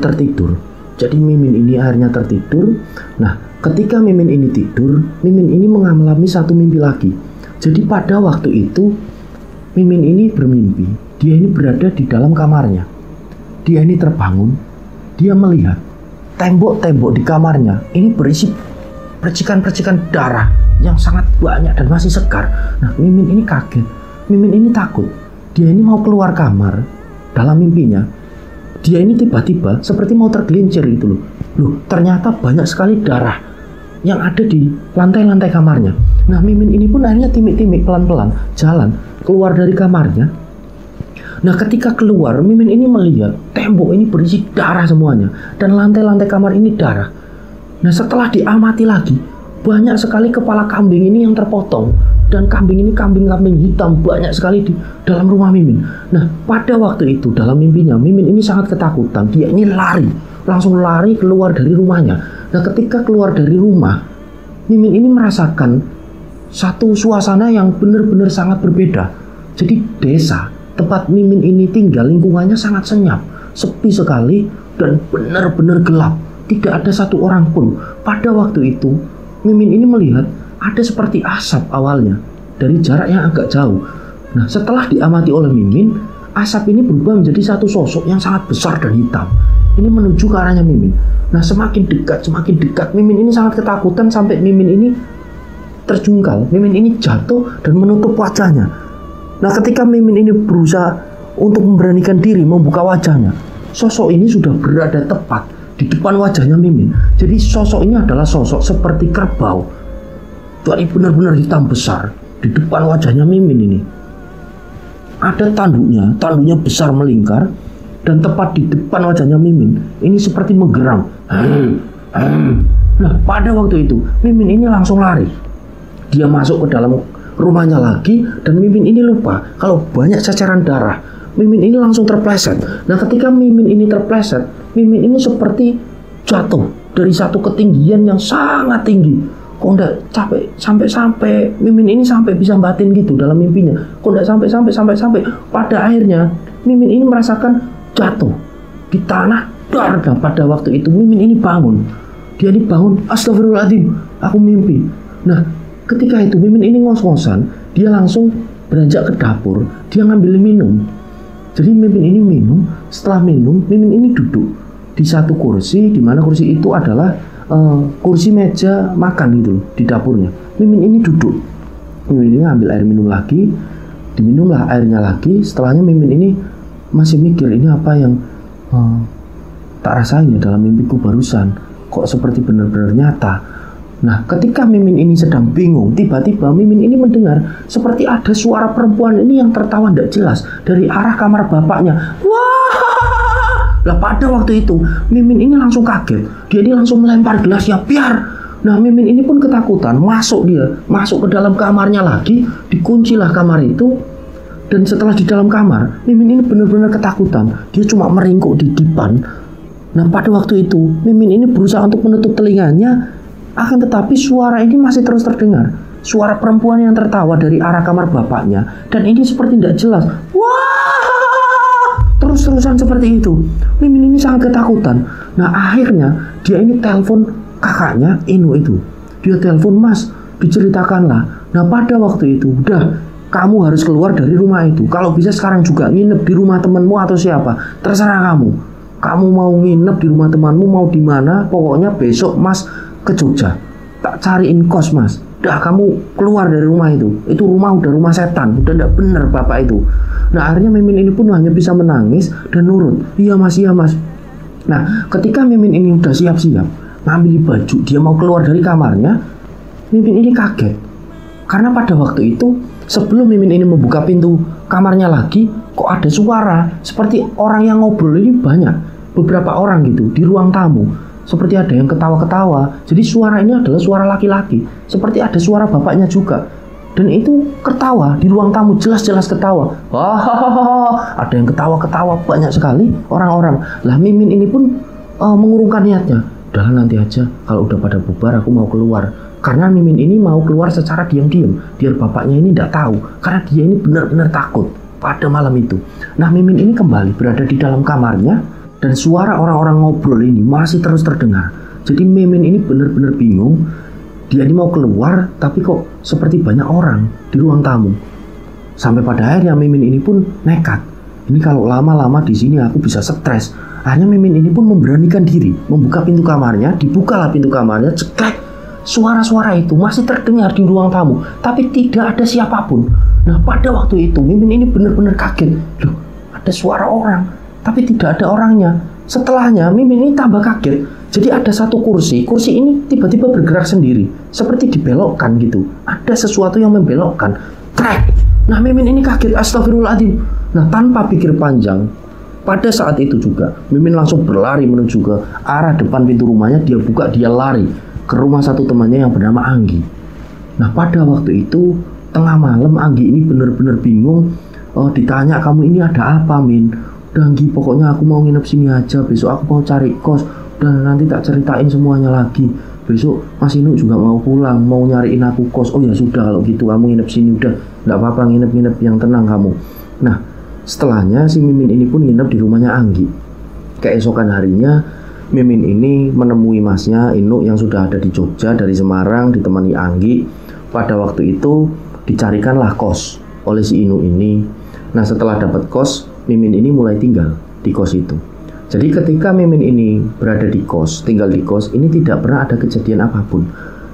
tertidur. Jadi Mimin ini akhirnya tertidur. Nah, ketika Mimin ini tidur, Mimin ini mengalami satu mimpi lagi. Jadi pada waktu itu Mimin ini bermimpi, dia ini berada di dalam kamarnya. Dia ini terbangun, dia melihat tembok-tembok di kamarnya ini berisi percikan-percikan darah yang sangat banyak dan masih segar. Nah, Mimin ini kaget, Mimin ini takut. Dia ini mau keluar kamar dalam mimpinya. Dia ini tiba-tiba seperti mau tergelincir gitu loh. Loh, ternyata banyak sekali darah yang ada di lantai-lantai kamarnya. Nah, Mimin ini pun akhirnya timik-timik pelan-pelan jalan keluar dari kamarnya. Nah, ketika keluar, Mimin ini melihat tembok ini berisi darah semuanya dan lantai-lantai kamar ini darah. Nah, setelah diamati lagi, banyak sekali kepala kambing ini yang terpotong. Dan kambing ini kambing-kambing hitam banyak sekali di dalam rumah Mimin. Nah, pada waktu itu dalam mimpinya Mimin ini sangat ketakutan. Dia ini lari, langsung lari keluar dari rumahnya. Nah, ketika keluar dari rumah, Mimin ini merasakan satu suasana yang benar-benar sangat berbeda. Jadi desa tempat Mimin ini tinggal lingkungannya sangat senyap, sepi sekali dan benar-benar gelap. Tidak ada satu orang pun. Pada waktu itu Mimin ini melihat ada seperti asap awalnya dari jarak yang agak jauh. Nah, setelah diamati oleh Mimin, asap ini berubah menjadi satu sosok yang sangat besar dan hitam. Ini menuju ke arahnya Mimin. Nah, semakin dekat, Mimin ini sangat ketakutan sampai Mimin ini terjungkal. Mimin ini jatuh dan menutup wajahnya. Nah, ketika Mimin ini berusaha untuk memberanikan diri membuka wajahnya, sosok ini sudah berada tepat di depan wajahnya Mimin. Jadi sosok ini adalah sosok seperti kerbau. Ini benar-benar hitam besar di depan wajahnya Mimin ini. Ada tanduknya besar melingkar dan tepat di depan wajahnya Mimin. Ini seperti menggeram. Nah, pada waktu itu Mimin ini langsung lari. Dia masuk ke dalam rumahnya lagi dan Mimin ini lupa kalau banyak ceceran darah. Mimin ini langsung terpleset. Nah, ketika Mimin ini terpleset, Mimin ini seperti jatuh dari satu ketinggian yang sangat tinggi. Kok enggak capek sampai Mimin ini sampai bisa batin gitu dalam mimpinya. Kok enggak sampai pada akhirnya Mimin ini merasakan jatuh di tanah dar. Dan pada waktu itu Mimin ini bangun. Dia ini bangun, astagfirullahaladzim, aku mimpi. Nah, ketika itu Mimin ini ngos-ngosan, dia langsung beranjak ke dapur, dia ngambil minum. Jadi Mimin ini minum, setelah minum Mimin ini duduk di satu kursi, di mana kursi itu adalah kursi meja makan gitu loh, di dapurnya. Mimin ini duduk, Mimin ini ambil air minum lagi, diminumlah airnya lagi. Setelahnya Mimin ini masih mikir, ini apa yang tak rasain ya dalam mimpiku barusan, kok seperti benar-benar nyata. Nah, ketika Mimin ini sedang bingung, tiba-tiba Mimin ini mendengar seperti ada suara perempuan ini yang tertawa tidak jelas dari arah kamar bapaknya. Wah! Lah, pada waktu itu Mimin ini langsung kaget. Dia ini langsung melempar gelasnya, biar. Nah, Mimin ini pun ketakutan, masuk ke dalam kamarnya lagi, dikuncilah kamar itu. Dan setelah di dalam kamar, Mimin ini benar-benar ketakutan. Dia cuma meringkuk di dipan. Nah, pada waktu itu Mimin ini berusaha untuk menutup telinganya, akan tetapi suara ini masih terus terdengar. Suara perempuan yang tertawa dari arah kamar bapaknya. Dan ini seperti tidak jelas. Wah! Terus-terusan seperti itu. Mimin ini sangat ketakutan. Nah, akhirnya dia ini telepon kakaknya Inu itu. Dia telepon, "Mas, diceritakanlah." Nah, pada waktu itu, udah, kamu harus keluar dari rumah itu. Kalau bisa sekarang juga nginep di rumah temanmu atau siapa, terserah kamu. Kamu mau nginep di rumah temanmu, mau di mana, pokoknya besok Mas ke Jogja. Tak cariin kos, Mas. Udah, kamu keluar dari rumah itu. Itu rumah udah rumah setan, udah tidak benar bapak itu. Nah, akhirnya Mimin ini pun hanya bisa menangis dan nurut. Iya mas. Nah, ketika Mimin ini udah siap-siap ngambil baju, dia mau keluar dari kamarnya, Mimin ini kaget. Karena pada waktu itu sebelum Mimin ini membuka pintu kamarnya lagi, kok ada suara seperti orang yang ngobrol ini banyak, beberapa orang gitu di ruang tamu. Seperti ada yang ketawa-ketawa. Jadi suara ini adalah suara laki-laki. Seperti ada suara bapaknya juga. Dan itu ketawa di ruang tamu, jelas-jelas ketawa. Wah, ada yang ketawa-ketawa banyak sekali orang-orang. Lah Mimin ini pun mengurungkan niatnya. Udahlah nanti aja, kalau udah pada bubar aku mau keluar. Karena Mimin ini mau keluar secara diam-diam, biar bapaknya ini tidak tahu. Karena dia ini benar-benar takut pada malam itu. Nah Mimin ini kembali berada di dalam kamarnya. Dan suara orang-orang ngobrol ini masih terus terdengar. Jadi Mimin ini benar-benar bingung. Dia ini mau keluar, tapi kok seperti banyak orang di ruang tamu. Sampai pada akhirnya Mimin ini pun nekat. Ini kalau lama-lama di sini aku bisa stres. Akhirnya Mimin ini pun memberanikan diri, membuka pintu kamarnya. Dibukalah pintu kamarnya, ceklek. Suara-suara itu masih terdengar di ruang tamu, tapi tidak ada siapapun. Nah pada waktu itu Mimin ini benar-benar kaget. Loh, ada suara orang, tapi tidak ada orangnya. Setelahnya Mimin ini tambah kaget. Jadi ada satu kursi ini tiba-tiba bergerak sendiri, seperti dibelokkan gitu. Ada sesuatu yang membelokkan. Trek. Nah Mimin ini kaget, astagfirullahaladzim. Nah tanpa pikir panjang, pada saat itu juga Mimin langsung berlari menuju ke arah depan pintu rumahnya. Dia buka, dia lari ke rumah satu temannya yang bernama Anggi. Nah pada waktu itu tengah malam Anggi ini benar-benar bingung. Ditanya, kamu ini ada apa Min? Udah Anggi, pokoknya aku mau nginep sini aja. Besok aku mau cari kos. Udah nanti tak ceritain semuanya lagi. Besok Mas Inu juga mau pulang, mau nyariin aku kos. Oh ya sudah kalau gitu kamu nginep sini. Udah gak apa-apa, nginep-nginep yang tenang kamu. Nah setelahnya si Mimin ini pun nginep di rumahnya Anggi. Keesokan harinya Mimin ini menemui masnya Inu yang sudah ada di Jogja dari Semarang, ditemani Anggi. Pada waktu itu dicarikanlah kos oleh si Inu ini. Nah setelah dapat kos, Mimin ini mulai tinggal di kos itu. Jadi ketika Mimin ini berada di kos, tinggal di kos, ini tidak pernah ada kejadian apapun.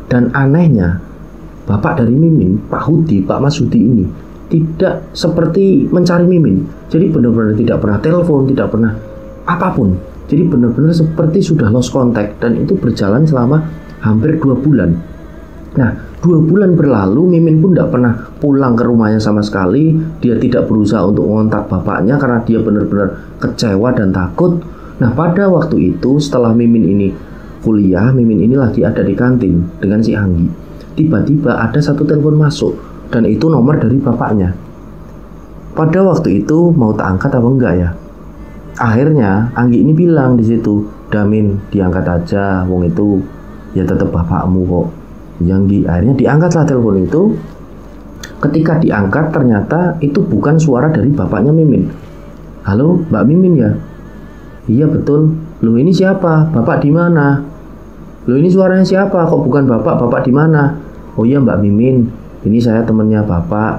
Dan anehnya, bapak dari Mimin, Pak Hudi, Pak Mas Hudi ini tidak seperti mencari Mimin. Jadi benar-benar tidak pernah telepon, tidak pernah apapun. Jadi benar-benar seperti sudah lost contact. Dan itu berjalan selama hampir 2 bulan. Nah 2 bulan berlalu, Mimin pun tidak pernah pulang ke rumahnya sama sekali. Dia tidak berusaha untuk mengontak bapaknya karena dia benar-benar kecewa dan takut. Nah pada waktu itu setelah Mimin ini kuliah, Mimin ini lagi ada di kantin dengan si Anggi. Tiba-tiba ada satu telepon masuk. Dan itu nomor dari bapaknya. Pada waktu itu mau tak angkat apa enggak ya? Akhirnya Anggi ini bilang di situ, Damin diangkat aja, wong itu ya tetap bapakmu kok. Anggi akhirnya diangkatlah telepon itu. Ketika diangkat ternyata itu bukan suara dari bapaknya Mimin. Halo Mbak Mimin ya? Iya betul. Loh ini siapa? Bapak di mana? Loh ini suaranya siapa? Kok bukan bapak? Bapak di mana? Oh iya Mbak Mimin, ini saya temannya bapak.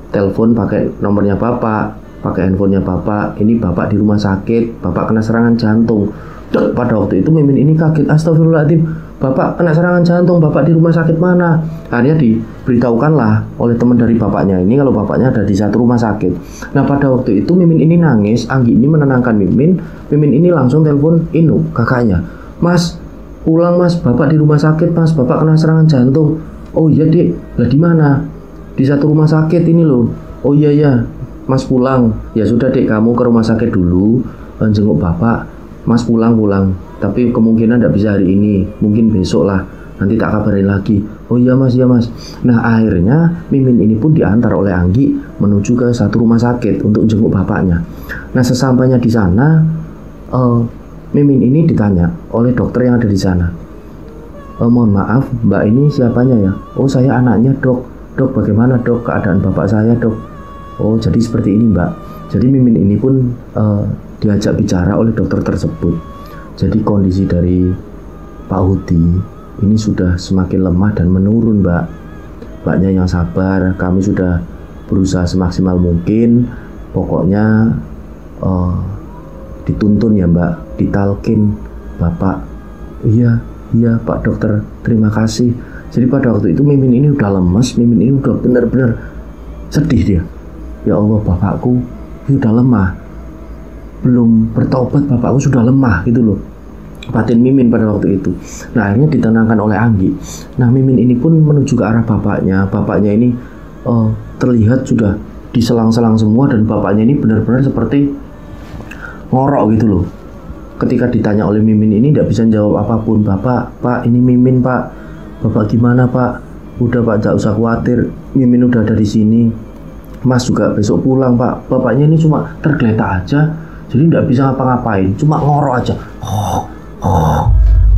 Telepon pakai nomornya bapak, pakai handphonenya bapak. Ini bapak di rumah sakit, bapak kena serangan jantung. Pada waktu itu Mimin ini kaget, astagfirullahaladzim, bapak kena serangan jantung, bapak di rumah sakit mana? Akhirnya diberitahukanlah oleh teman dari bapaknya ini kalau bapaknya ada di satu rumah sakit. Nah pada waktu itu Mimin ini nangis. Anggi ini menenangkan Mimin. Mimin ini langsung telepon Inu, kakaknya. Mas, pulang mas, bapak di rumah sakit mas, bapak kena serangan jantung. Oh iya dek, lah di mana? Di satu rumah sakit ini loh. Oh iya ya, mas pulang. Ya sudah dek, kamu ke rumah sakit dulu, jenguk bapak. Mas pulang, tapi kemungkinan tidak bisa hari ini, mungkin besok lah, nanti tak kabarin lagi. Oh iya mas, ya mas. Nah akhirnya Mimin ini pun diantar oleh Anggi menuju ke satu rumah sakit untuk jenguk bapaknya. Nah sesampainya di sana, Mimin ini ditanya oleh dokter yang ada di sana. Mohon maaf, mbak ini siapanya ya? Oh saya anaknya dok. Dok bagaimana dok keadaan bapak saya dok? Oh jadi seperti ini mbak. Jadi Mimin ini pun diajak bicara oleh dokter tersebut. Jadi kondisi dari Pak Hudi ini sudah semakin lemah dan menurun mbak. Mbaknya yang sabar, kami sudah berusaha semaksimal mungkin. Pokoknya dituntun ya mbak, ditalkin bapak. Iya pak dokter, terima kasih. Jadi pada waktu itu Mimin ini udah lemes, Mimin ini udah benar-benar sedih dia. Ya Allah bapakku sudah lemah, belum bertobat bapakku sudah lemah gitu loh. batin Mimin pada waktu itu. Nah, akhirnya ditenangkan oleh Anggi. Nah, Mimin ini pun menuju ke arah bapaknya. Bapaknya ini terlihat sudah diselang-selang semua, dan bapaknya ini benar-benar seperti ngorok gitu loh. Ketika ditanya oleh Mimin ini tidak bisa jawab apapun. Pak, ini Mimin, Pak. Bapak gimana, Pak? Udah, Pak, tidak usah khawatir. Mimin udah ada di sini. Mas juga besok pulang, Pak. Bapaknya ini cuma tergeletak aja, jadi tidak bisa ngapa-ngapain, cuma ngorok aja.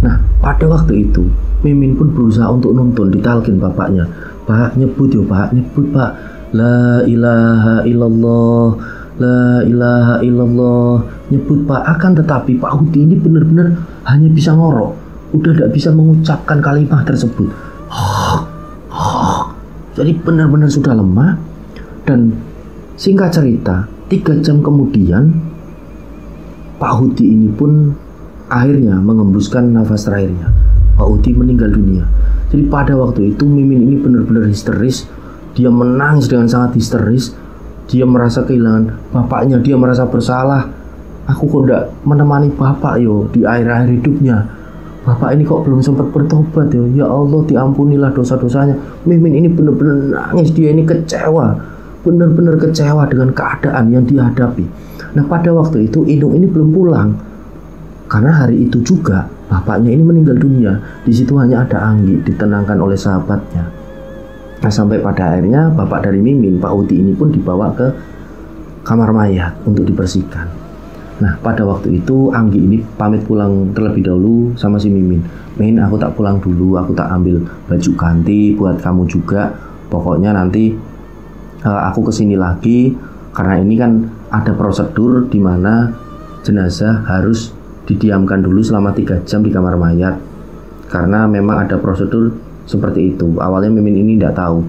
Nah, pada waktu itu Mimin pun berusaha untuk nuntun, ditalkin bapaknya. Pak, nyebut ya Pak, nyebut Pak. La ilaha illallah, la ilaha illallah. Nyebut Pak. Akan tetapi Pak Hudi ini benar-benar hanya bisa ngorok, udah tidak bisa mengucapkan kalimat tersebut. Jadi benar-benar sudah lemah. Dan singkat cerita, 3 jam kemudian Pak Hudi ini pun akhirnya mengembuskan nafas terakhirnya. Pak Hudi meninggal dunia. Jadi pada waktu itu Mimin ini benar-benar histeris. Dia menangis dengan sangat histeris. Dia merasa kehilangan bapaknya. Dia merasa bersalah. Aku kok tidak menemani bapak yo di akhir-akhir hidupnya. Bapak ini kok belum sempat bertobat yo. Ya Allah, diampunilah dosa-dosanya. Mimin ini benar-benar nangis. Dia ini kecewa, benar-benar kecewa dengan keadaan yang dihadapi. Nah, pada waktu itu Inung ini belum pulang, karena hari itu juga bapaknya ini meninggal dunia. Di situ hanya ada Anggi, ditenangkan oleh sahabatnya. Nah, sampai pada akhirnya bapak dari Mimin, Pak Uti ini pun dibawa ke kamar mayat untuk dibersihkan. Nah, pada waktu itu Anggi ini pamit pulang terlebih dahulu sama si Mimin. Min, aku tak pulang dulu, aku tak ambil baju ganti buat kamu juga. Pokoknya nanti aku kesini lagi, karena ini kan ada prosedur di mana jenazah harus didiamkan dulu selama 3 jam di kamar mayat. Karena memang ada prosedur seperti itu. Awalnya Mimin ini tidak tahu,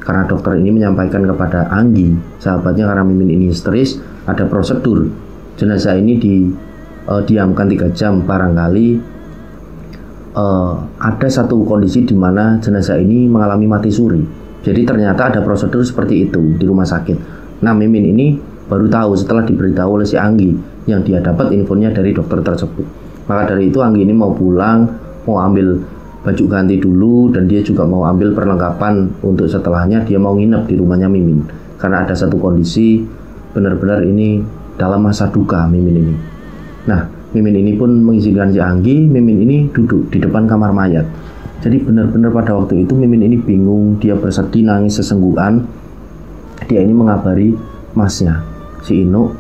karena dokter ini menyampaikan kepada Anggi, sahabatnya, karena Mimin ini histeris, ada prosedur jenazah ini didiamkan 3 jam. Barangkali ada satu kondisi di mana jenazah ini mengalami mati suri. Jadi ternyata ada prosedur seperti itu di rumah sakit. Nah, Mimin ini baru tahu setelah diberitahu oleh si Anggi, yang dia dapat infonya dari dokter tersebut. Maka dari itu Anggi ini mau pulang, mau ambil baju ganti dulu, dan dia juga mau ambil perlengkapan untuk setelahnya dia mau nginep di rumahnya Mimin. Karena ada satu kondisi benar-benar ini dalam masa duka Mimin ini. Nah, Mimin ini pun mengizinkan si Anggi. Mimin ini duduk di depan kamar mayat. Jadi benar-benar pada waktu itu Mimin ini bingung, dia bersedih, nangis sesenggukan. Dia ini mengabari masnya, si Inu.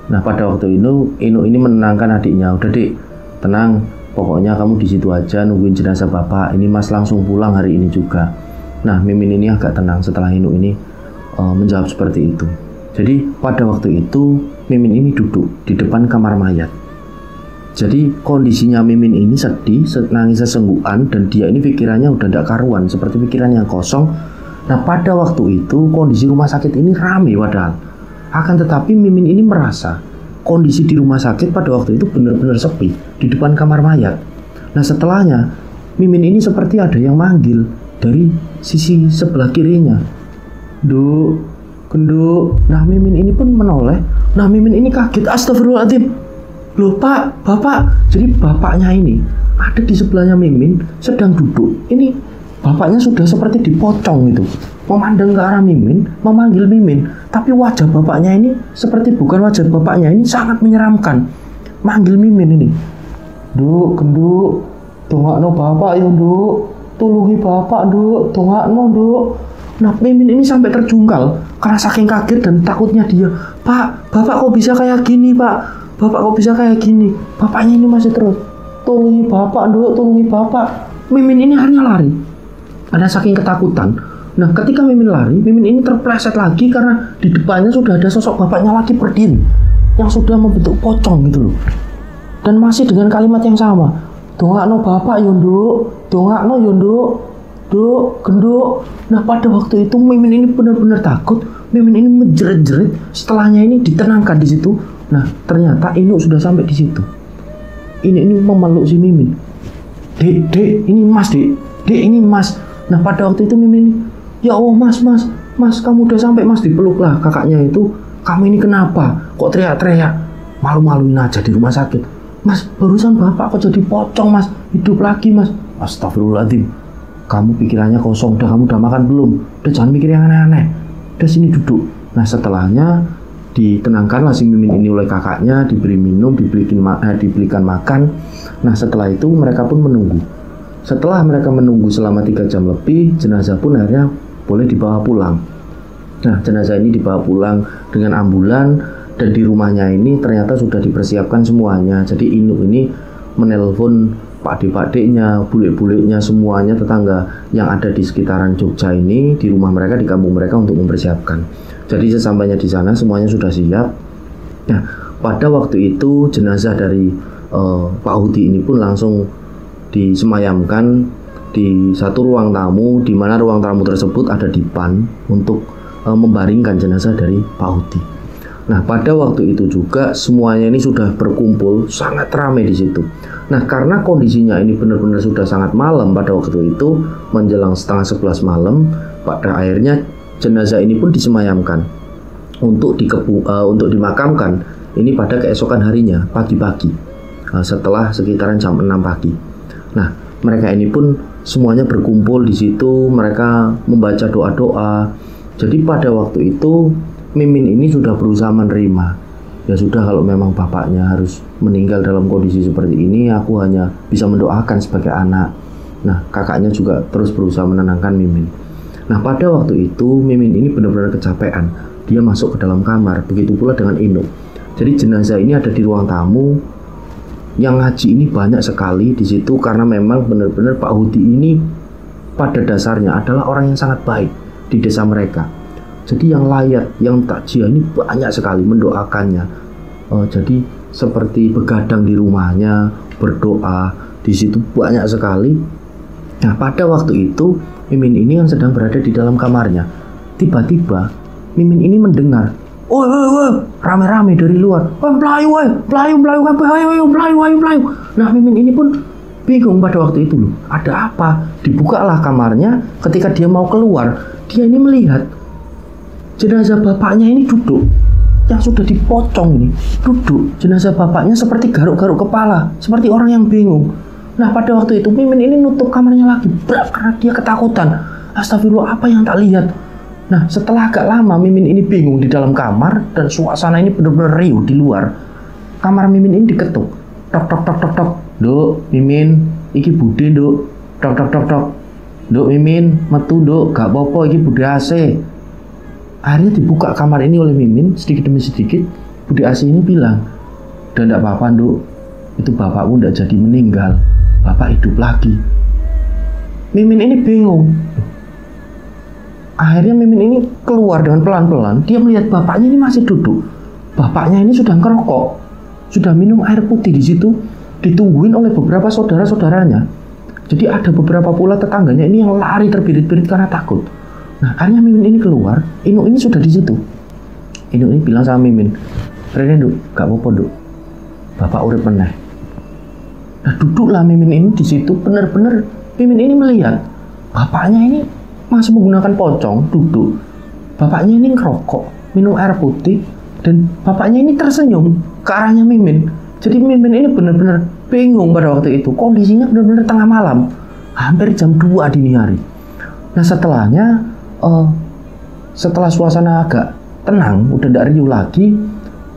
Nah, pada waktu itu Inu ini menenangkan adiknya. Udah Dek, tenang, pokoknya kamu di situ aja nungguin jenazah bapak. Ini Mas langsung pulang hari ini juga. Nah, Mimin ini agak tenang setelah Inu ini menjawab seperti itu. Jadi pada waktu itu Mimin ini duduk di depan kamar mayat. Jadi kondisinya Mimin ini sedih, nangis sesenggukan, dan dia ini pikirannya udah tidak karuan, seperti pikiran yang kosong. Nah, pada waktu itu kondisi rumah sakit ini ramai padahal. Akan tetapi Mimin ini merasa kondisi di rumah sakit pada waktu itu benar-benar sepi di depan kamar mayat. Nah, setelahnya Mimin ini seperti ada yang manggil dari sisi sebelah kirinya. Duk, genduk. Nah, Mimin ini pun menoleh. Nah, Mimin ini kaget. Astagfirullahaladzim. Loh Pak, Bapak. Jadi bapaknya ini ada di sebelahnya Mimin, sedang duduk. Ini bapaknya sudah seperti dipocong gitu, memandang ke arah Mimin, memanggil Mimin. Tapi wajah bapaknya ini seperti bukan wajah bapaknya, ini sangat menyeramkan. Manggil Mimin ini. Duk, genduk. Dongakno bapak ya, Duk. Tulungi bapak, Duk. Dongakno, Duk. Nah, Mimin ini sampai terjungkal karena saking kaget dan takutnya dia. Pak, Bapak kok bisa kayak gini, Pak? Bapak kok bisa kayak gini? Bapaknya ini masih terus. Tolongi bapak, Duk, tolongi bapak. Mimin ini akhirnya lari. Ada saking ketakutan. Nah, ketika Mimin lari, Mimin ini terpleset lagi karena di depannya sudah ada sosok bapaknya lagi berdiri, yang sudah membentuk pocong gitu loh. Dan masih dengan kalimat yang sama. Dongakno bapak yo, Nduk. Dongakno yo, Nduk. Duk, genduk. Nah, pada waktu itu Mimin ini benar-benar takut. Mimin ini menjerit-jerit. Setelahnya ini ditenangkan di situ. Nah, ternyata Inu sudah sampai di situ. Ini memeluk si Mimin. Dek, ini Mas, Dek. Dek, ini Mas. Nah, pada waktu itu Mimin ini, ya Allah, Mas, kamu udah sampai, Mas. Dipeluklah kakaknya itu. Kamu ini kenapa? Kok teriak-teriak? Malu-maluin aja di rumah sakit. Mas, barusan bapak kok jadi pocong mas, hidup lagi mas. Astagfirullahaladzim, kamu pikirannya kosong, kamu udah makan belum? Udah jangan mikir yang aneh-aneh, udah sini duduk. Nah setelahnya ditenangkanlah si Mimin ini oleh kakaknya, diberi minum, dibelikan makan. Nah setelah itu mereka pun menunggu. Setelah mereka menunggu selama 3 jam lebih, jenazah pun akhirnya boleh dibawa pulang. Nah jenazah ini dibawa pulang dengan ambulan, dan di rumahnya ini ternyata sudah dipersiapkan semuanya. Jadi Inu ini menelpon pakde-pakdenya, bule-bulenya, semuanya tetangga yang ada di sekitaran Jogja ini, di rumah mereka, di kampung mereka untuk mempersiapkan. Jadi sesampainya di sana semuanya sudah siap. Nah, pada waktu itu jenazah dari Pak Hudi ini pun langsung disemayamkan di satu ruang tamu, di mana ruang tamu tersebut ada dipan untuk membaringkan jenazah dari Pak Hudi. Nah, pada waktu itu juga semuanya ini sudah berkumpul, sangat ramai di situ. Nah, karena kondisinya ini benar-benar sudah sangat malam pada waktu itu, menjelang setengah 11 malam, pada akhirnya jenazah ini pun disemayamkan untuk dimakamkan ini pada keesokan harinya, pagi-pagi, setelah sekitaran jam 6 pagi. Nah, mereka ini pun semuanya berkumpul di situ, mereka membaca doa-doa. Jadi pada waktu itu Mimin ini sudah berusaha menerima. Ya sudah, kalau memang bapaknya harus meninggal dalam kondisi seperti ini, aku hanya bisa mendoakan sebagai anak. Nah, kakaknya juga terus berusaha menenangkan Mimin. Nah, pada waktu itu Mimin ini benar-benar kecapean. Dia masuk ke dalam kamar, begitu pula dengan Inu. Jadi jenazah ini ada di ruang tamu. Yang ngaji ini banyak sekali di situ karena memang benar-benar Pak Hudi ini pada dasarnya adalah orang yang sangat baik di desa mereka. Jadi yang layat, yang takjiah ini banyak sekali mendoakannya. Jadi seperti begadang di rumahnya, berdoa di situ banyak sekali. Nah, pada waktu itu Mimin ini kan sedang berada di dalam kamarnya. Tiba-tiba Mimin ini mendengar, woi, rame-rame dari luar. Melayu. Nah, Mimin ini pun bingung pada waktu itu loh. Ada apa? Dibukalah kamarnya. Ketika dia mau keluar, dia ini melihat jenazah bapaknya ini duduk, yang sudah dipocong ini duduk. Jenazah bapaknya seperti garuk-garuk kepala, seperti orang yang bingung. Nah, pada waktu itu Mimin ini nutup kamarnya lagi, karena dia ketakutan. Astagfirullah, apa yang tak lihat? Nah, setelah agak lama Mimin ini bingung di dalam kamar, dan suasana ini benar-benar riuh di luar. Kamar Mimin ini diketuk, tok. Duk, Mimin, iki bude duk. Tok. Duk Mimin, metu duk, gak apa-apa iki bude AC. Akhirnya dibuka kamar ini oleh Mimin sedikit demi sedikit. Bude AC ini bilang, "Dan enggak apa-apa, Nduk. Itu bapakmu enggak jadi meninggal. Bapak hidup lagi." Mimin ini bingung. Akhirnya Mimin ini keluar dengan pelan-pelan. Dia melihat bapaknya ini masih duduk. Bapaknya ini sudah ngerokok, sudah minum air putih di situ, ditungguin oleh beberapa saudara-saudaranya. Jadi ada beberapa pula tetangganya ini yang lari terbirit-birit karena takut. Nah, akhirnya Mimin ini keluar. Inu ini sudah di situ. Inu ini bilang sama Mimin, "Rene, Nduk, gak apa-apa, Nduk. Bapak urip meneh." Nah, duduklah Mimin ini di situ. Benar-benar Mimin ini melihat bapaknya ini masih menggunakan pocong, duduk. Bapaknya ini ngerokok, minum air putih, dan bapaknya ini tersenyum ke arahnya Mimin. Jadi Mimin ini benar-benar bingung pada waktu itu. Kondisinya benar-benar tengah malam, hampir jam 2 dini hari. Nah, setelah suasana agak tenang, udah tidak riuh lagi,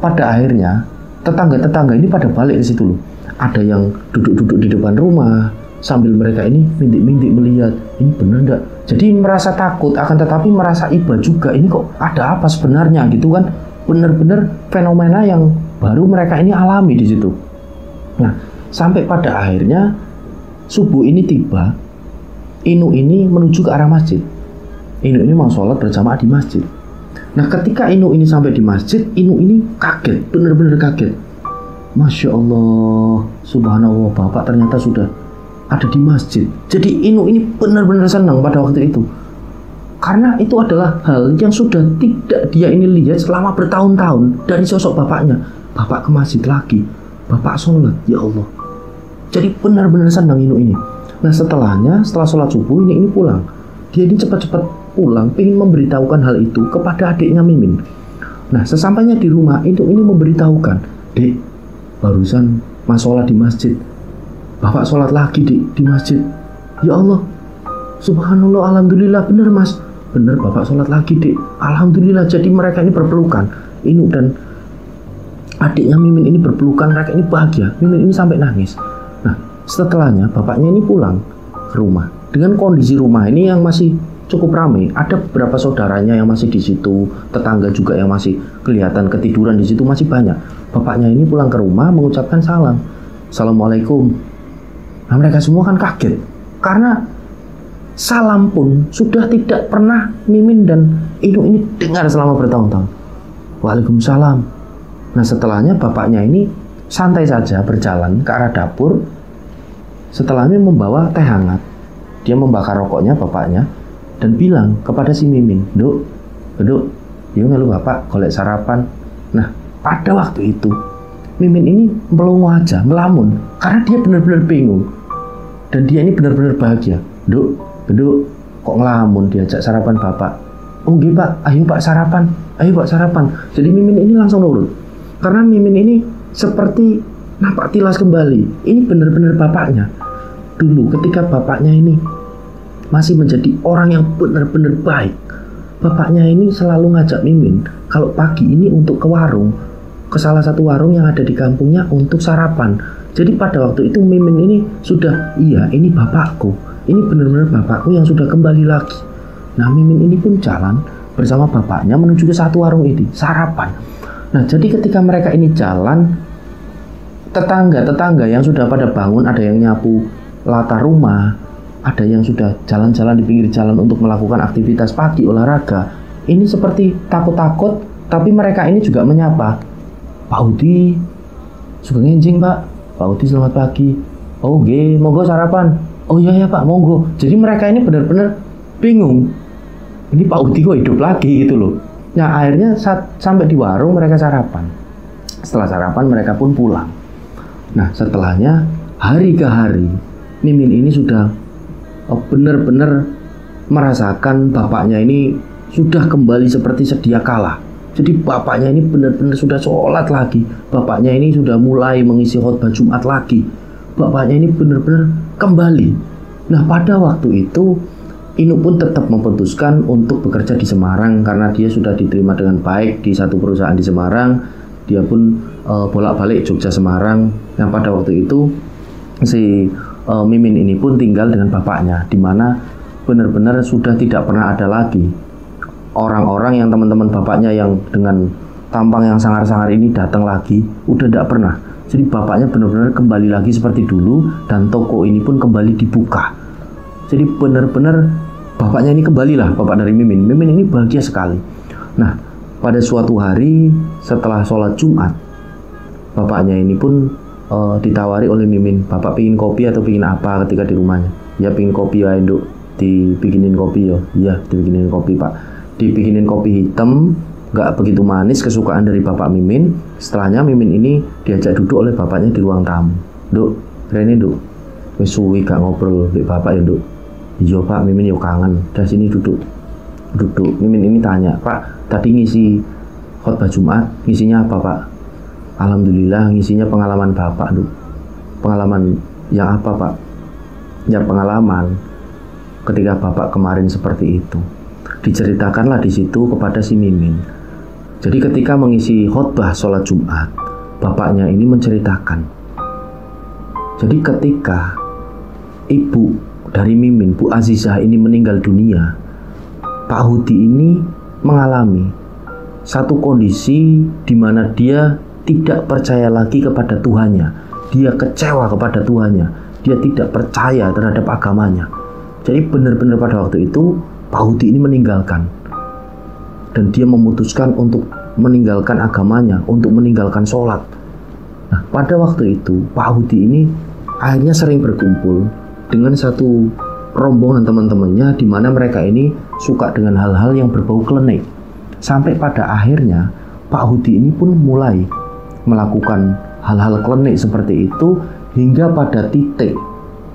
pada akhirnya tetangga-tetangga ini pada balik ke situ loh. Ada yang duduk-duduk di depan rumah sambil mereka ini mindik-mindik melihat ini benar enggak. Jadi merasa takut, akan tetapi merasa iba juga. Ini kok ada apa sebenarnya gitu kan? Benar-benar fenomena yang baru mereka ini alami di situ. Nah, sampai pada akhirnya subuh ini tiba, Inu ini menuju ke arah masjid. Inu ini mau sholat berjamaah di masjid. Nah, ketika Inu ini sampai di masjid, Inu ini kaget, benar-benar kaget. Masya Allah, subhanallah, bapak ternyata sudah ada di masjid. Jadi Inu ini benar-benar senang pada waktu itu. Karena itu adalah hal yang sudah tidak dia ini lihat selama bertahun-tahun dari sosok bapaknya. Bapak ke masjid lagi, bapak sholat, ya Allah. Jadi benar-benar senang Inu ini. Nah, setelah sholat subuh, ini pulang. Dia ini cepat-cepat pulang, ingin memberitahukan hal itu kepada adiknya Mimin. Nah, sesampainya di rumah, Inu ini memberitahukan, "Dek, barusan Mas sholat di masjid. Bapak sholat lagi di masjid. Ya Allah, subhanallah, alhamdulillah, bener mas, bener bapak sholat lagi dik, alhamdulillah. Jadi mereka ini berpelukan, Inu dan adiknya Mimin ini berpelukan, mereka ini bahagia. Mimin ini sampai nangis. Nah, setelahnya bapaknya ini pulang ke rumah dengan kondisi rumah ini yang masih cukup ramai. Ada beberapa saudaranya yang masih di situ, tetangga juga yang masih kelihatan ketiduran di situ, masih banyak. Bapaknya ini pulang ke rumah mengucapkan salam, assalamualaikum. Nah, mereka semua kan kaget karena salam pun sudah tidak pernah Mimin dan Inu ini dengar selama bertahun-tahun. Waalaikumsalam. Nah, setelahnya bapaknya ini santai saja berjalan ke arah dapur. Setelahnya membawa teh hangat. Dia membakar rokoknya bapaknya dan bilang kepada si Mimin, "Duk, yuk melu bapak golek sarapan." Nah, pada waktu itu Mimin ini melongo aja, melamun karena dia benar-benar bingung. Dan dia ini benar-benar bahagia. Duk, kok ngelamun diajak sarapan bapak? Oh nggih pak, ayo pak sarapan. Jadi Mimin ini langsung nurut. Karena Mimin ini seperti napak tilas kembali. Ini benar-benar bapaknya. Dulu ketika bapaknya ini masih menjadi orang yang benar-benar baik, bapaknya ini selalu ngajak Mimin kalau pagi ini untuk ke warung, ke salah satu warung yang ada di kampungnya untuk sarapan. Jadi pada waktu itu Mimin ini sudah, iya ini bapakku, ini benar-benar bapakku yang sudah kembali lagi. Nah, Mimin ini pun jalan bersama bapaknya menuju ke satu warung ini, sarapan. Nah, jadi ketika mereka ini jalan, tetangga-tetangga yang sudah pada bangun, ada yang nyapu latar rumah, ada yang sudah jalan-jalan di pinggir jalan untuk melakukan aktivitas pagi, olahraga. Ini seperti takut-takut, tapi mereka ini juga menyapa. Pak Udi, suka ngenjing pak. Pak Udi selamat pagi. Oh nggih, monggo sarapan. Oh iya ya pak, monggo. Jadi mereka ini benar-benar bingung. Ini Pak Udi kok hidup lagi gitu loh. Nah akhirnya sampai di warung mereka sarapan. Setelah sarapan mereka pun pulang. Nah setelahnya hari ke hari Mimin ini sudah benar-benar merasakan bapaknya ini sudah kembali seperti sedia kala. Jadi bapaknya ini benar-benar sudah sholat lagi. Bapaknya ini sudah mulai mengisi khutbah Jumat lagi. Bapaknya ini benar-benar kembali. Nah pada waktu itu Inu pun tetap memutuskan untuk bekerja di Semarang karena dia sudah diterima dengan baik di satu perusahaan di Semarang. Dia pun bolak-balik Jogja Semarang. Yang pada waktu itu si Mimin ini pun tinggal dengan bapaknya, di mana benar-benar sudah tidak pernah ada lagi orang-orang yang teman-teman bapaknya yang dengan tampang yang sangar-sangar ini datang lagi. Udah tidak pernah. Jadi bapaknya benar-benar kembali lagi seperti dulu dan toko ini pun kembali dibuka. Jadi benar-benar bapaknya ini kembalilah, bapak dari Mimin. Mimin ini bahagia sekali. Nah, pada suatu hari setelah sholat Jumat, bapaknya ini pun ditawari oleh Mimin, bapak pingin kopi atau pingin apa ketika di rumahnya? Ya pingin kopi ya induk, dibikinin kopi ya. Iya dibikinin kopi pak. Dibikinin kopi hitam, nggak begitu manis, kesukaan dari bapak Mimin. Setelahnya Mimin ini diajak duduk oleh bapaknya di ruang tamu. Duk, Rene duk, wis suwi gak ngobrol dengan bapak ya duk. Iya pak, Mimin yuk kangen. Dah sini duduk. Mimin ini tanya, Pak, tadi ngisi khutbah Jumat, ngisinya apa pak? Alhamdulillah ngisinya pengalaman bapak duk. Pengalaman yang apa pak? Ya pengalaman ketika bapak kemarin seperti itu. Diceritakanlah di situ kepada si Mimin. Jadi ketika mengisi khutbah sholat Jumat, bapaknya ini menceritakan. Jadi ketika ibu dari Mimin, Bu Azizah ini meninggal dunia, Pak Hudi ini mengalami satu kondisi di mana dia tidak percaya lagi kepada Tuhannya. Dia kecewa kepada Tuhannya. Dia tidak percaya terhadap agamanya. Jadi benar-benar pada waktu itu Pak Hudi ini meninggalkan. Dan dia memutuskan untuk meninggalkan agamanya, untuk meninggalkan sholat. Nah, pada waktu itu Pak Hudi ini akhirnya sering berkumpul dengan satu rombongan teman-temannya, di mana mereka ini suka dengan hal-hal yang berbau klinik. Sampai pada akhirnya Pak Hudi ini pun mulai melakukan hal-hal klinik seperti itu, hingga pada titik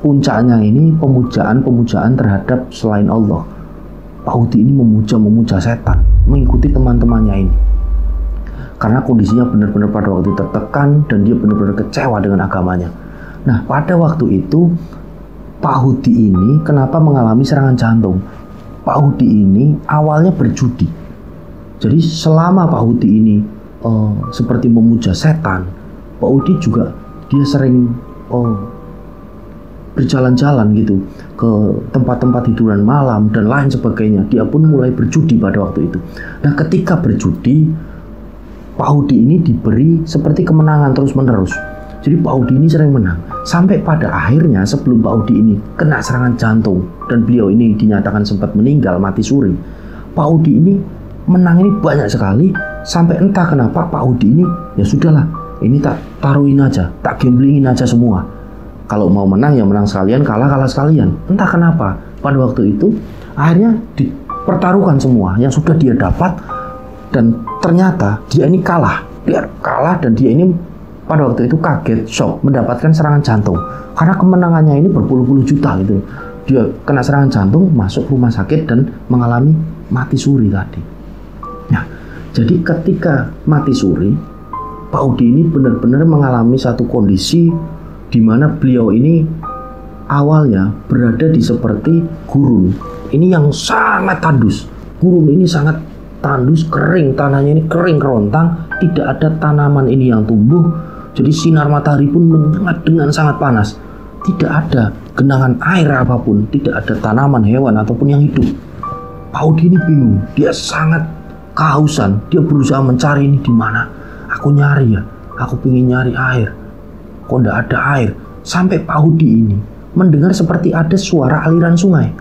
puncaknya ini pemujaan terhadap selain Allah. Pak Hudi ini memuja setan, mengikuti teman-temannya ini. karena kondisinya benar-benar pada waktu itu tertekan dan dia benar-benar kecewa dengan agamanya. Nah, pada waktu itu Pak Hudi ini kenapa mengalami serangan jantung? Pak Hudi ini awalnya berjudi. Jadi selama Pak Hudi ini seperti memuja setan, Pak Hudi juga dia sering berjalan-jalan gitu ke tempat-tempat hiburan malam dan lain sebagainya. Dia pun mulai berjudi pada waktu itu. Nah, ketika berjudi, Pak Hudi ini diberi seperti kemenangan terus-menerus. Jadi Pak Hudi ini sering menang. Sampai pada akhirnya sebelum Pak Hudi ini kena serangan jantung dan beliau ini dinyatakan sempat meninggal mati suri, Pak Hudi ini menang ini banyak sekali. Sampai entah kenapa Pak Hudi ini, ya sudahlah, ini tak taruhin aja, tak gamblingin aja semua. Kalau mau menang ya menang sekalian, kalah sekalian. Entah kenapa pada waktu itu akhirnya dipertaruhkan semua yang sudah dia dapat, dan ternyata dia ini kalah. Dia kalah dan dia ini pada waktu itu kaget, shock, mendapatkan serangan jantung. Karena kemenangannya ini berpuluh-puluh juta gitu. Dia kena serangan jantung, masuk rumah sakit dan mengalami mati suri tadi. Nah, jadi ketika mati suri, Pak Hudi ini benar-benar mengalami satu kondisi di mana beliau ini awalnya berada di seperti gurun. Ini yang sangat tandus. Gurun ini sangat tandus, kering, tanahnya ini kering kerontang, tidak ada tanaman ini yang tumbuh. Jadi sinar matahari pun menyengat dengan sangat panas. Tidak ada genangan air apapun, tidak ada tanaman, hewan ataupun yang hidup. Pak Hudi ini bingung, dia sangat kehausan. Dia berusaha mencari ini di mana. Aku nyari ya, aku ingin nyari air. Kok tidak ada air? Sampai Pak Hudi ini mendengar seperti ada suara aliran sungai.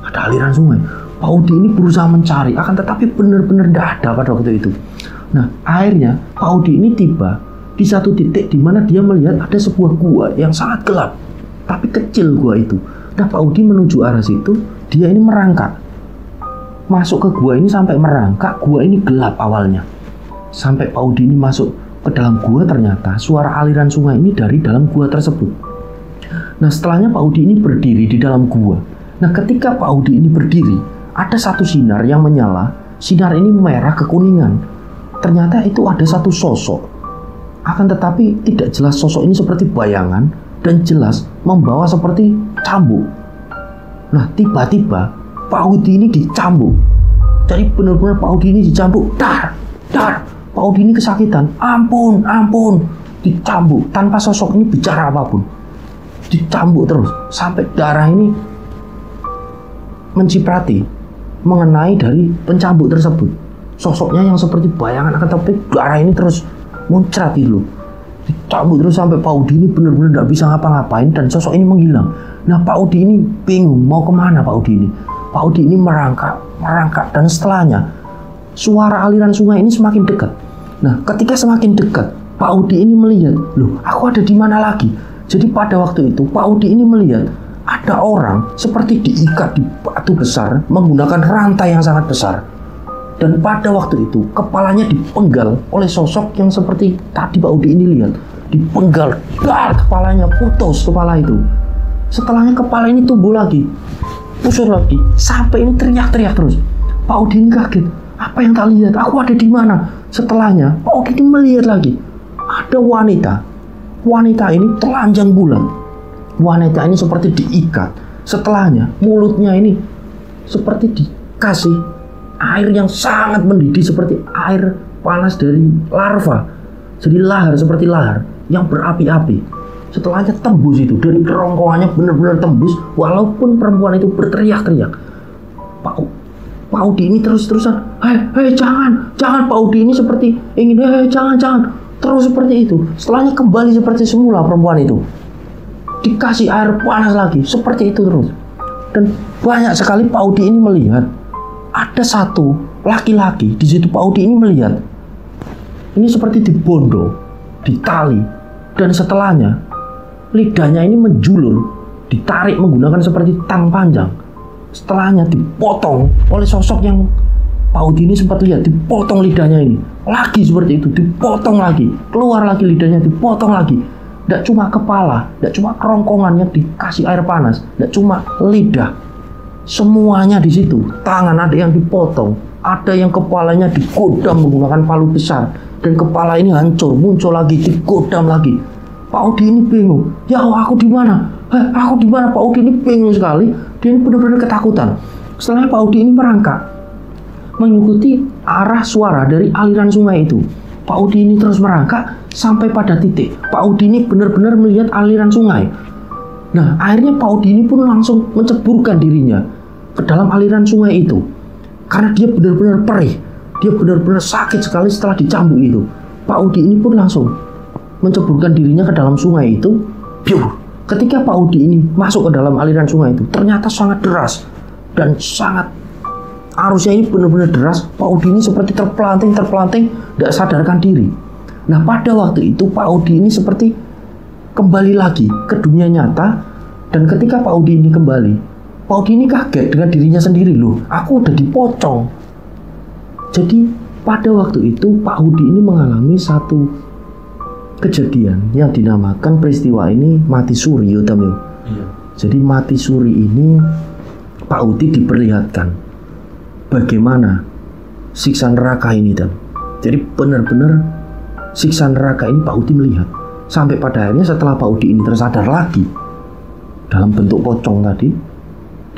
Ada aliran sungai. Pak Hudi ini berusaha mencari, akan tetapi benar-benar tidak ada pada waktu itu. Nah, akhirnya Pak Hudi ini tiba di satu titik di mana dia melihat ada sebuah gua yang sangat gelap, tapi kecil gua itu. Nah, Pak Hudi menuju arah situ, dia ini merangkak. Masuk ke gua ini sampai merangkak, gua ini gelap awalnya. Sampai Pak Hudi ini masuk ke dalam gua, ternyata suara aliran sungai ini dari dalam gua tersebut. Nah, setelahnya Pak Hudi ini berdiri di dalam gua. Nah, ketika Pak Hudi ini berdiri, ada satu sinar yang menyala. Sinar ini merah kekuningan. Ternyata itu ada satu sosok. Akan tetapi tidak jelas sosok ini seperti bayangan dan jelas membawa seperti cambuk. Nah, tiba-tiba Pak Hudi ini dicambuk. Jadi benar-benar Pak Hudi ini dicambuk. Dar. Pak Hudi ini kesakitan. Ampun. Dicambuk tanpa sosok ini bicara apapun. Dicambuk terus sampai darah ini menciprati mengenai dari pencambuk tersebut. Sosoknya yang seperti bayangan, akan tapi darah ini terus muncrat itu. Dicambuk terus sampai Pak Hudi ini benar-benar tidak bisa ngapa-ngapain dan sosok ini menghilang. Nah, Pak Hudi ini bingung mau kemana Pak Hudi ini. Pak Hudi ini merangkak dan setelahnya suara aliran sungai ini semakin dekat. Nah, ketika semakin dekat, Pak Hudi ini melihat, loh, aku ada di mana lagi? Jadi pada waktu itu Pak Hudi ini melihat ada orang seperti diikat di batu besar menggunakan rantai yang sangat besar. Dan pada waktu itu kepalanya dipenggal oleh sosok yang seperti tadi Pak Hudi ini lihat. Dipenggal, kepalanya putus kepala itu. Setelahnya kepala ini tumbuh lagi, pusut lagi, sampai ini teriak-teriak terus. Pak Hudi ini kaget, apa yang tak lihat? Aku ada di mana? Setelahnya Pak Hudi ini melihat lagi, ada wanita. Wanita ini telanjang bulat. Wanita ini seperti diikat. Setelahnya mulutnya ini seperti dikasih air yang sangat mendidih seperti air panas dari larva. Jadi lahar seperti lahar yang berapi-api. Setelahnya tembus itu dari kerongkongannya benar-benar tembus, walaupun perempuan itu berteriak-teriak. Pak Hudi ini terus-terusan, hei jangan Pak Hudi ini seperti ingin, jangan terus seperti itu. Setelahnya kembali seperti semula perempuan itu. Dikasih air panas lagi, seperti itu terus. Dan banyak sekali Pak Hudi ini melihat ada satu laki-laki di situ. Pak Hudi ini melihat ini seperti dibondo, ditali, dan setelahnya lidahnya ini menjulur, ditarik menggunakan seperti tang panjang. Setelahnya dipotong oleh sosok yang Pak Hudi ini sempat lihat, dipotong lidahnya ini lagi seperti itu, dipotong lagi, keluar lagi lidahnya, dipotong lagi. Tidak cuma kepala, tidak cuma kerongkongannya dikasih air panas, tidak cuma lidah, semuanya di situ. Tangan ada yang dipotong, Ada yang kepalanya digodam menggunakan palu besar, dan kepala ini hancur, muncul lagi, digodam lagi. Pak Udi ini bingung, ya Allah, aku di mana? Aku di mana? Pak Udi ini bingung sekali. Dia ini benar-benar ketakutan. Setelah Pak Udi ini merangkak, mengikuti arah suara dari aliran sungai itu. Pak Udi ini terus merangkak sampai pada titik. Pak Udi ini benar-benar melihat aliran sungai. Nah, akhirnya Pak Udi ini pun langsung menceburkan dirinya ke dalam aliran sungai itu. Karena dia benar-benar perih. Dia benar-benar sakit sekali setelah dicambuk itu. Pak Udi ini pun langsung menceburkan dirinya ke dalam sungai itu. Biur. Ketika Pak Udi ini masuk ke dalam aliran sungai itu, ternyata sangat deras dan sangat arusnya ini benar-benar deras. Pak Udi ini seperti terpelanting, tidak sadarkan diri. Nah, pada waktu itu Pak Udi ini seperti kembali lagi ke dunia nyata. Dan ketika Pak Udi ini kembali, Pak Udi ini kaget dengan dirinya sendiri. Loh, aku udah dipocong. Jadi pada waktu itu Pak Udi ini mengalami satu kejadian yang dinamakan peristiwa ini mati suri, Yotamio. Iya. Jadi mati suri ini Pak Udi diperlihatkan bagaimana siksa neraka ini, Tam. Jadi benar-benar siksa neraka ini Pak Udi melihat. Sampai pada akhirnya setelah Pak Udi ini tersadar lagi dalam bentuk pocong tadi,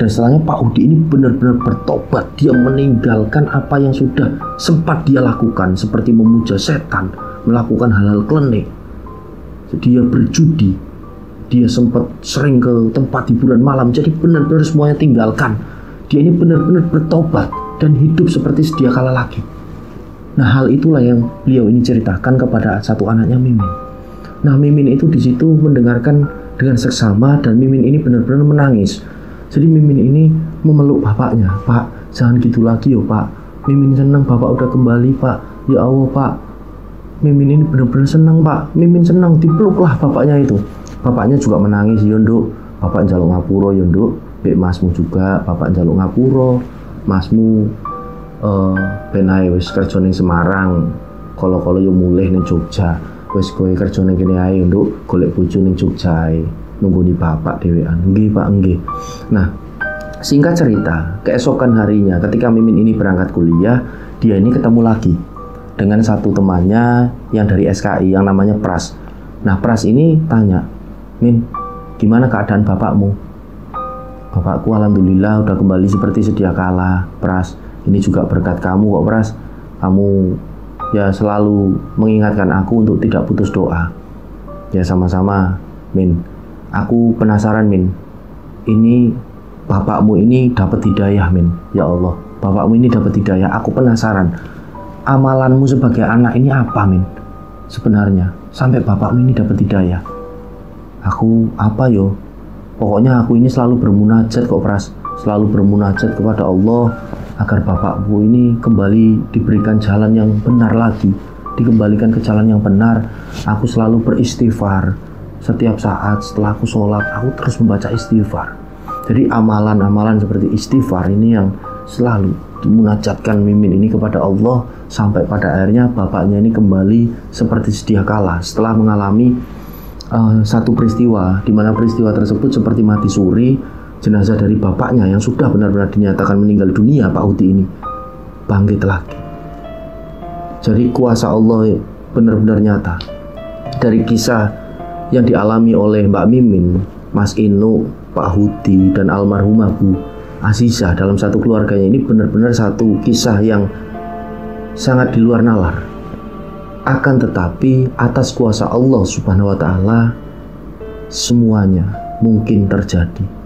dan setelahnya Pak Udi ini benar-benar bertobat. Dia meninggalkan apa yang sudah sempat dia lakukan, seperti memuja setan, melakukan hal-hal klinik. Dia berjudi, dia sempat sering ke tempat hiburan malam. Jadi benar-benar semuanya tinggalkan. Dia ini benar-benar bertobat dan hidup seperti sedia kala lagi. Nah, hal itulah yang beliau ini ceritakan kepada satu anaknya, Mimin. Nah, Mimin itu di situ mendengarkan dengan seksama, dan Mimin ini benar-benar menangis. Jadi Mimin ini memeluk bapaknya. Pak, jangan gitu lagi yo, Pak. Mimin senang Bapak udah kembali, Pak. Ya Allah, Pak. Mimin ini benar-benar senang, Pak. Mimin senang, dipeluklah bapaknya itu. Bapaknya juga menangis, yo Nduk. Bapak njaluk ngapura yo Nduk. Bek masmu juga, Bapak njaluk ngapura. Masmu ben ae wis kerja ning Semarang. Kala-kala yo mulih ning Jogja. Wis kowe kerja ning kene ae Nduk, golek bojo ning Jogja ae. Nungguni bapak dhewean. Nggih, Pak, nggih. Nah, singkat cerita, keesokan harinya ketika Mimin ini berangkat kuliah, dia ini ketemu lagi dengan satu temannya yang dari SKI yang namanya Pras. Nah, Pras ini tanya, Min, gimana keadaan bapakmu? Bapakku alhamdulillah udah kembali seperti sedia kala, Pras. Ini juga berkat kamu kok, Pras. Kamu ya selalu mengingatkan aku untuk tidak putus doa. Ya sama-sama, Min. Aku penasaran, Min. Ini bapakmu ini dapat hidayah, Min. Ya Allah, bapakmu ini dapat hidayah. Aku penasaran. Amalanmu sebagai anak ini apa, Min? Sebenarnya sampai bapakmu ini dapat hidayah. Aku apa yo? Pokoknya aku ini selalu bermunajat kok, Pras. Selalu bermunajat kepada Allah agar bapakmu ini kembali diberikan jalan yang benar lagi, dikembalikan ke jalan yang benar. Aku selalu beristighfar. Setiap saat setelah aku sholat, aku terus membaca istighfar. Jadi amalan-amalan seperti istighfar ini yang selalu dimunajatkan Mimin ini kepada Allah, sampai pada akhirnya bapaknya ini kembali seperti sedia kala setelah mengalami satu peristiwa, di mana peristiwa tersebut seperti mati suri. Jenazah dari bapaknya yang sudah benar-benar dinyatakan meninggal dunia, Pak Udi ini bangkit lagi. Jadi kuasa Allah benar-benar nyata. Dari kisah yang dialami oleh Mbak Mimin, Mas Inu, Pak Hudi, dan almarhumah Bu Azizah dalam satu keluarganya ini benar-benar satu kisah yang sangat di luar nalar. Akan tetapi atas kuasa Allah Subhanahu wa Ta'ala semuanya mungkin terjadi.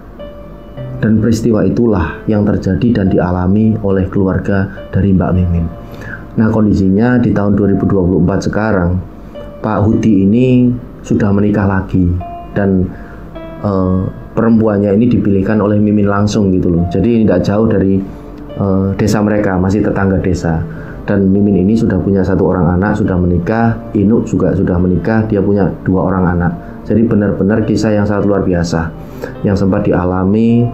Dan peristiwa itulah yang terjadi dan dialami oleh keluarga dari Mbak Mimin. Nah, kondisinya di tahun 2024 sekarang, Pak Hudi ini sudah menikah lagi, dan perempuannya ini dipilihkan oleh Mimin langsung gitu loh. Jadi tidak jauh dari desa mereka, masih tetangga desa. Dan Mimin ini sudah punya satu orang anak, sudah menikah. Inuk juga sudah menikah, dia punya 2 orang anak. Jadi benar-benar kisah yang sangat luar biasa yang sempat dialami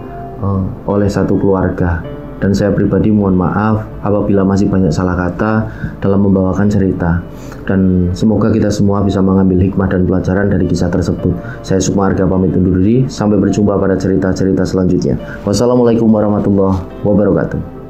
oleh satu keluarga. Dan saya pribadi mohon maaf apabila masih banyak salah kata dalam membawakan cerita. Dan semoga kita semua bisa mengambil hikmah dan pelajaran dari kisah tersebut. Saya Sukma Arga pamit undur diri. Sampai berjumpa pada cerita-cerita selanjutnya. Wassalamualaikum warahmatullahi wabarakatuh.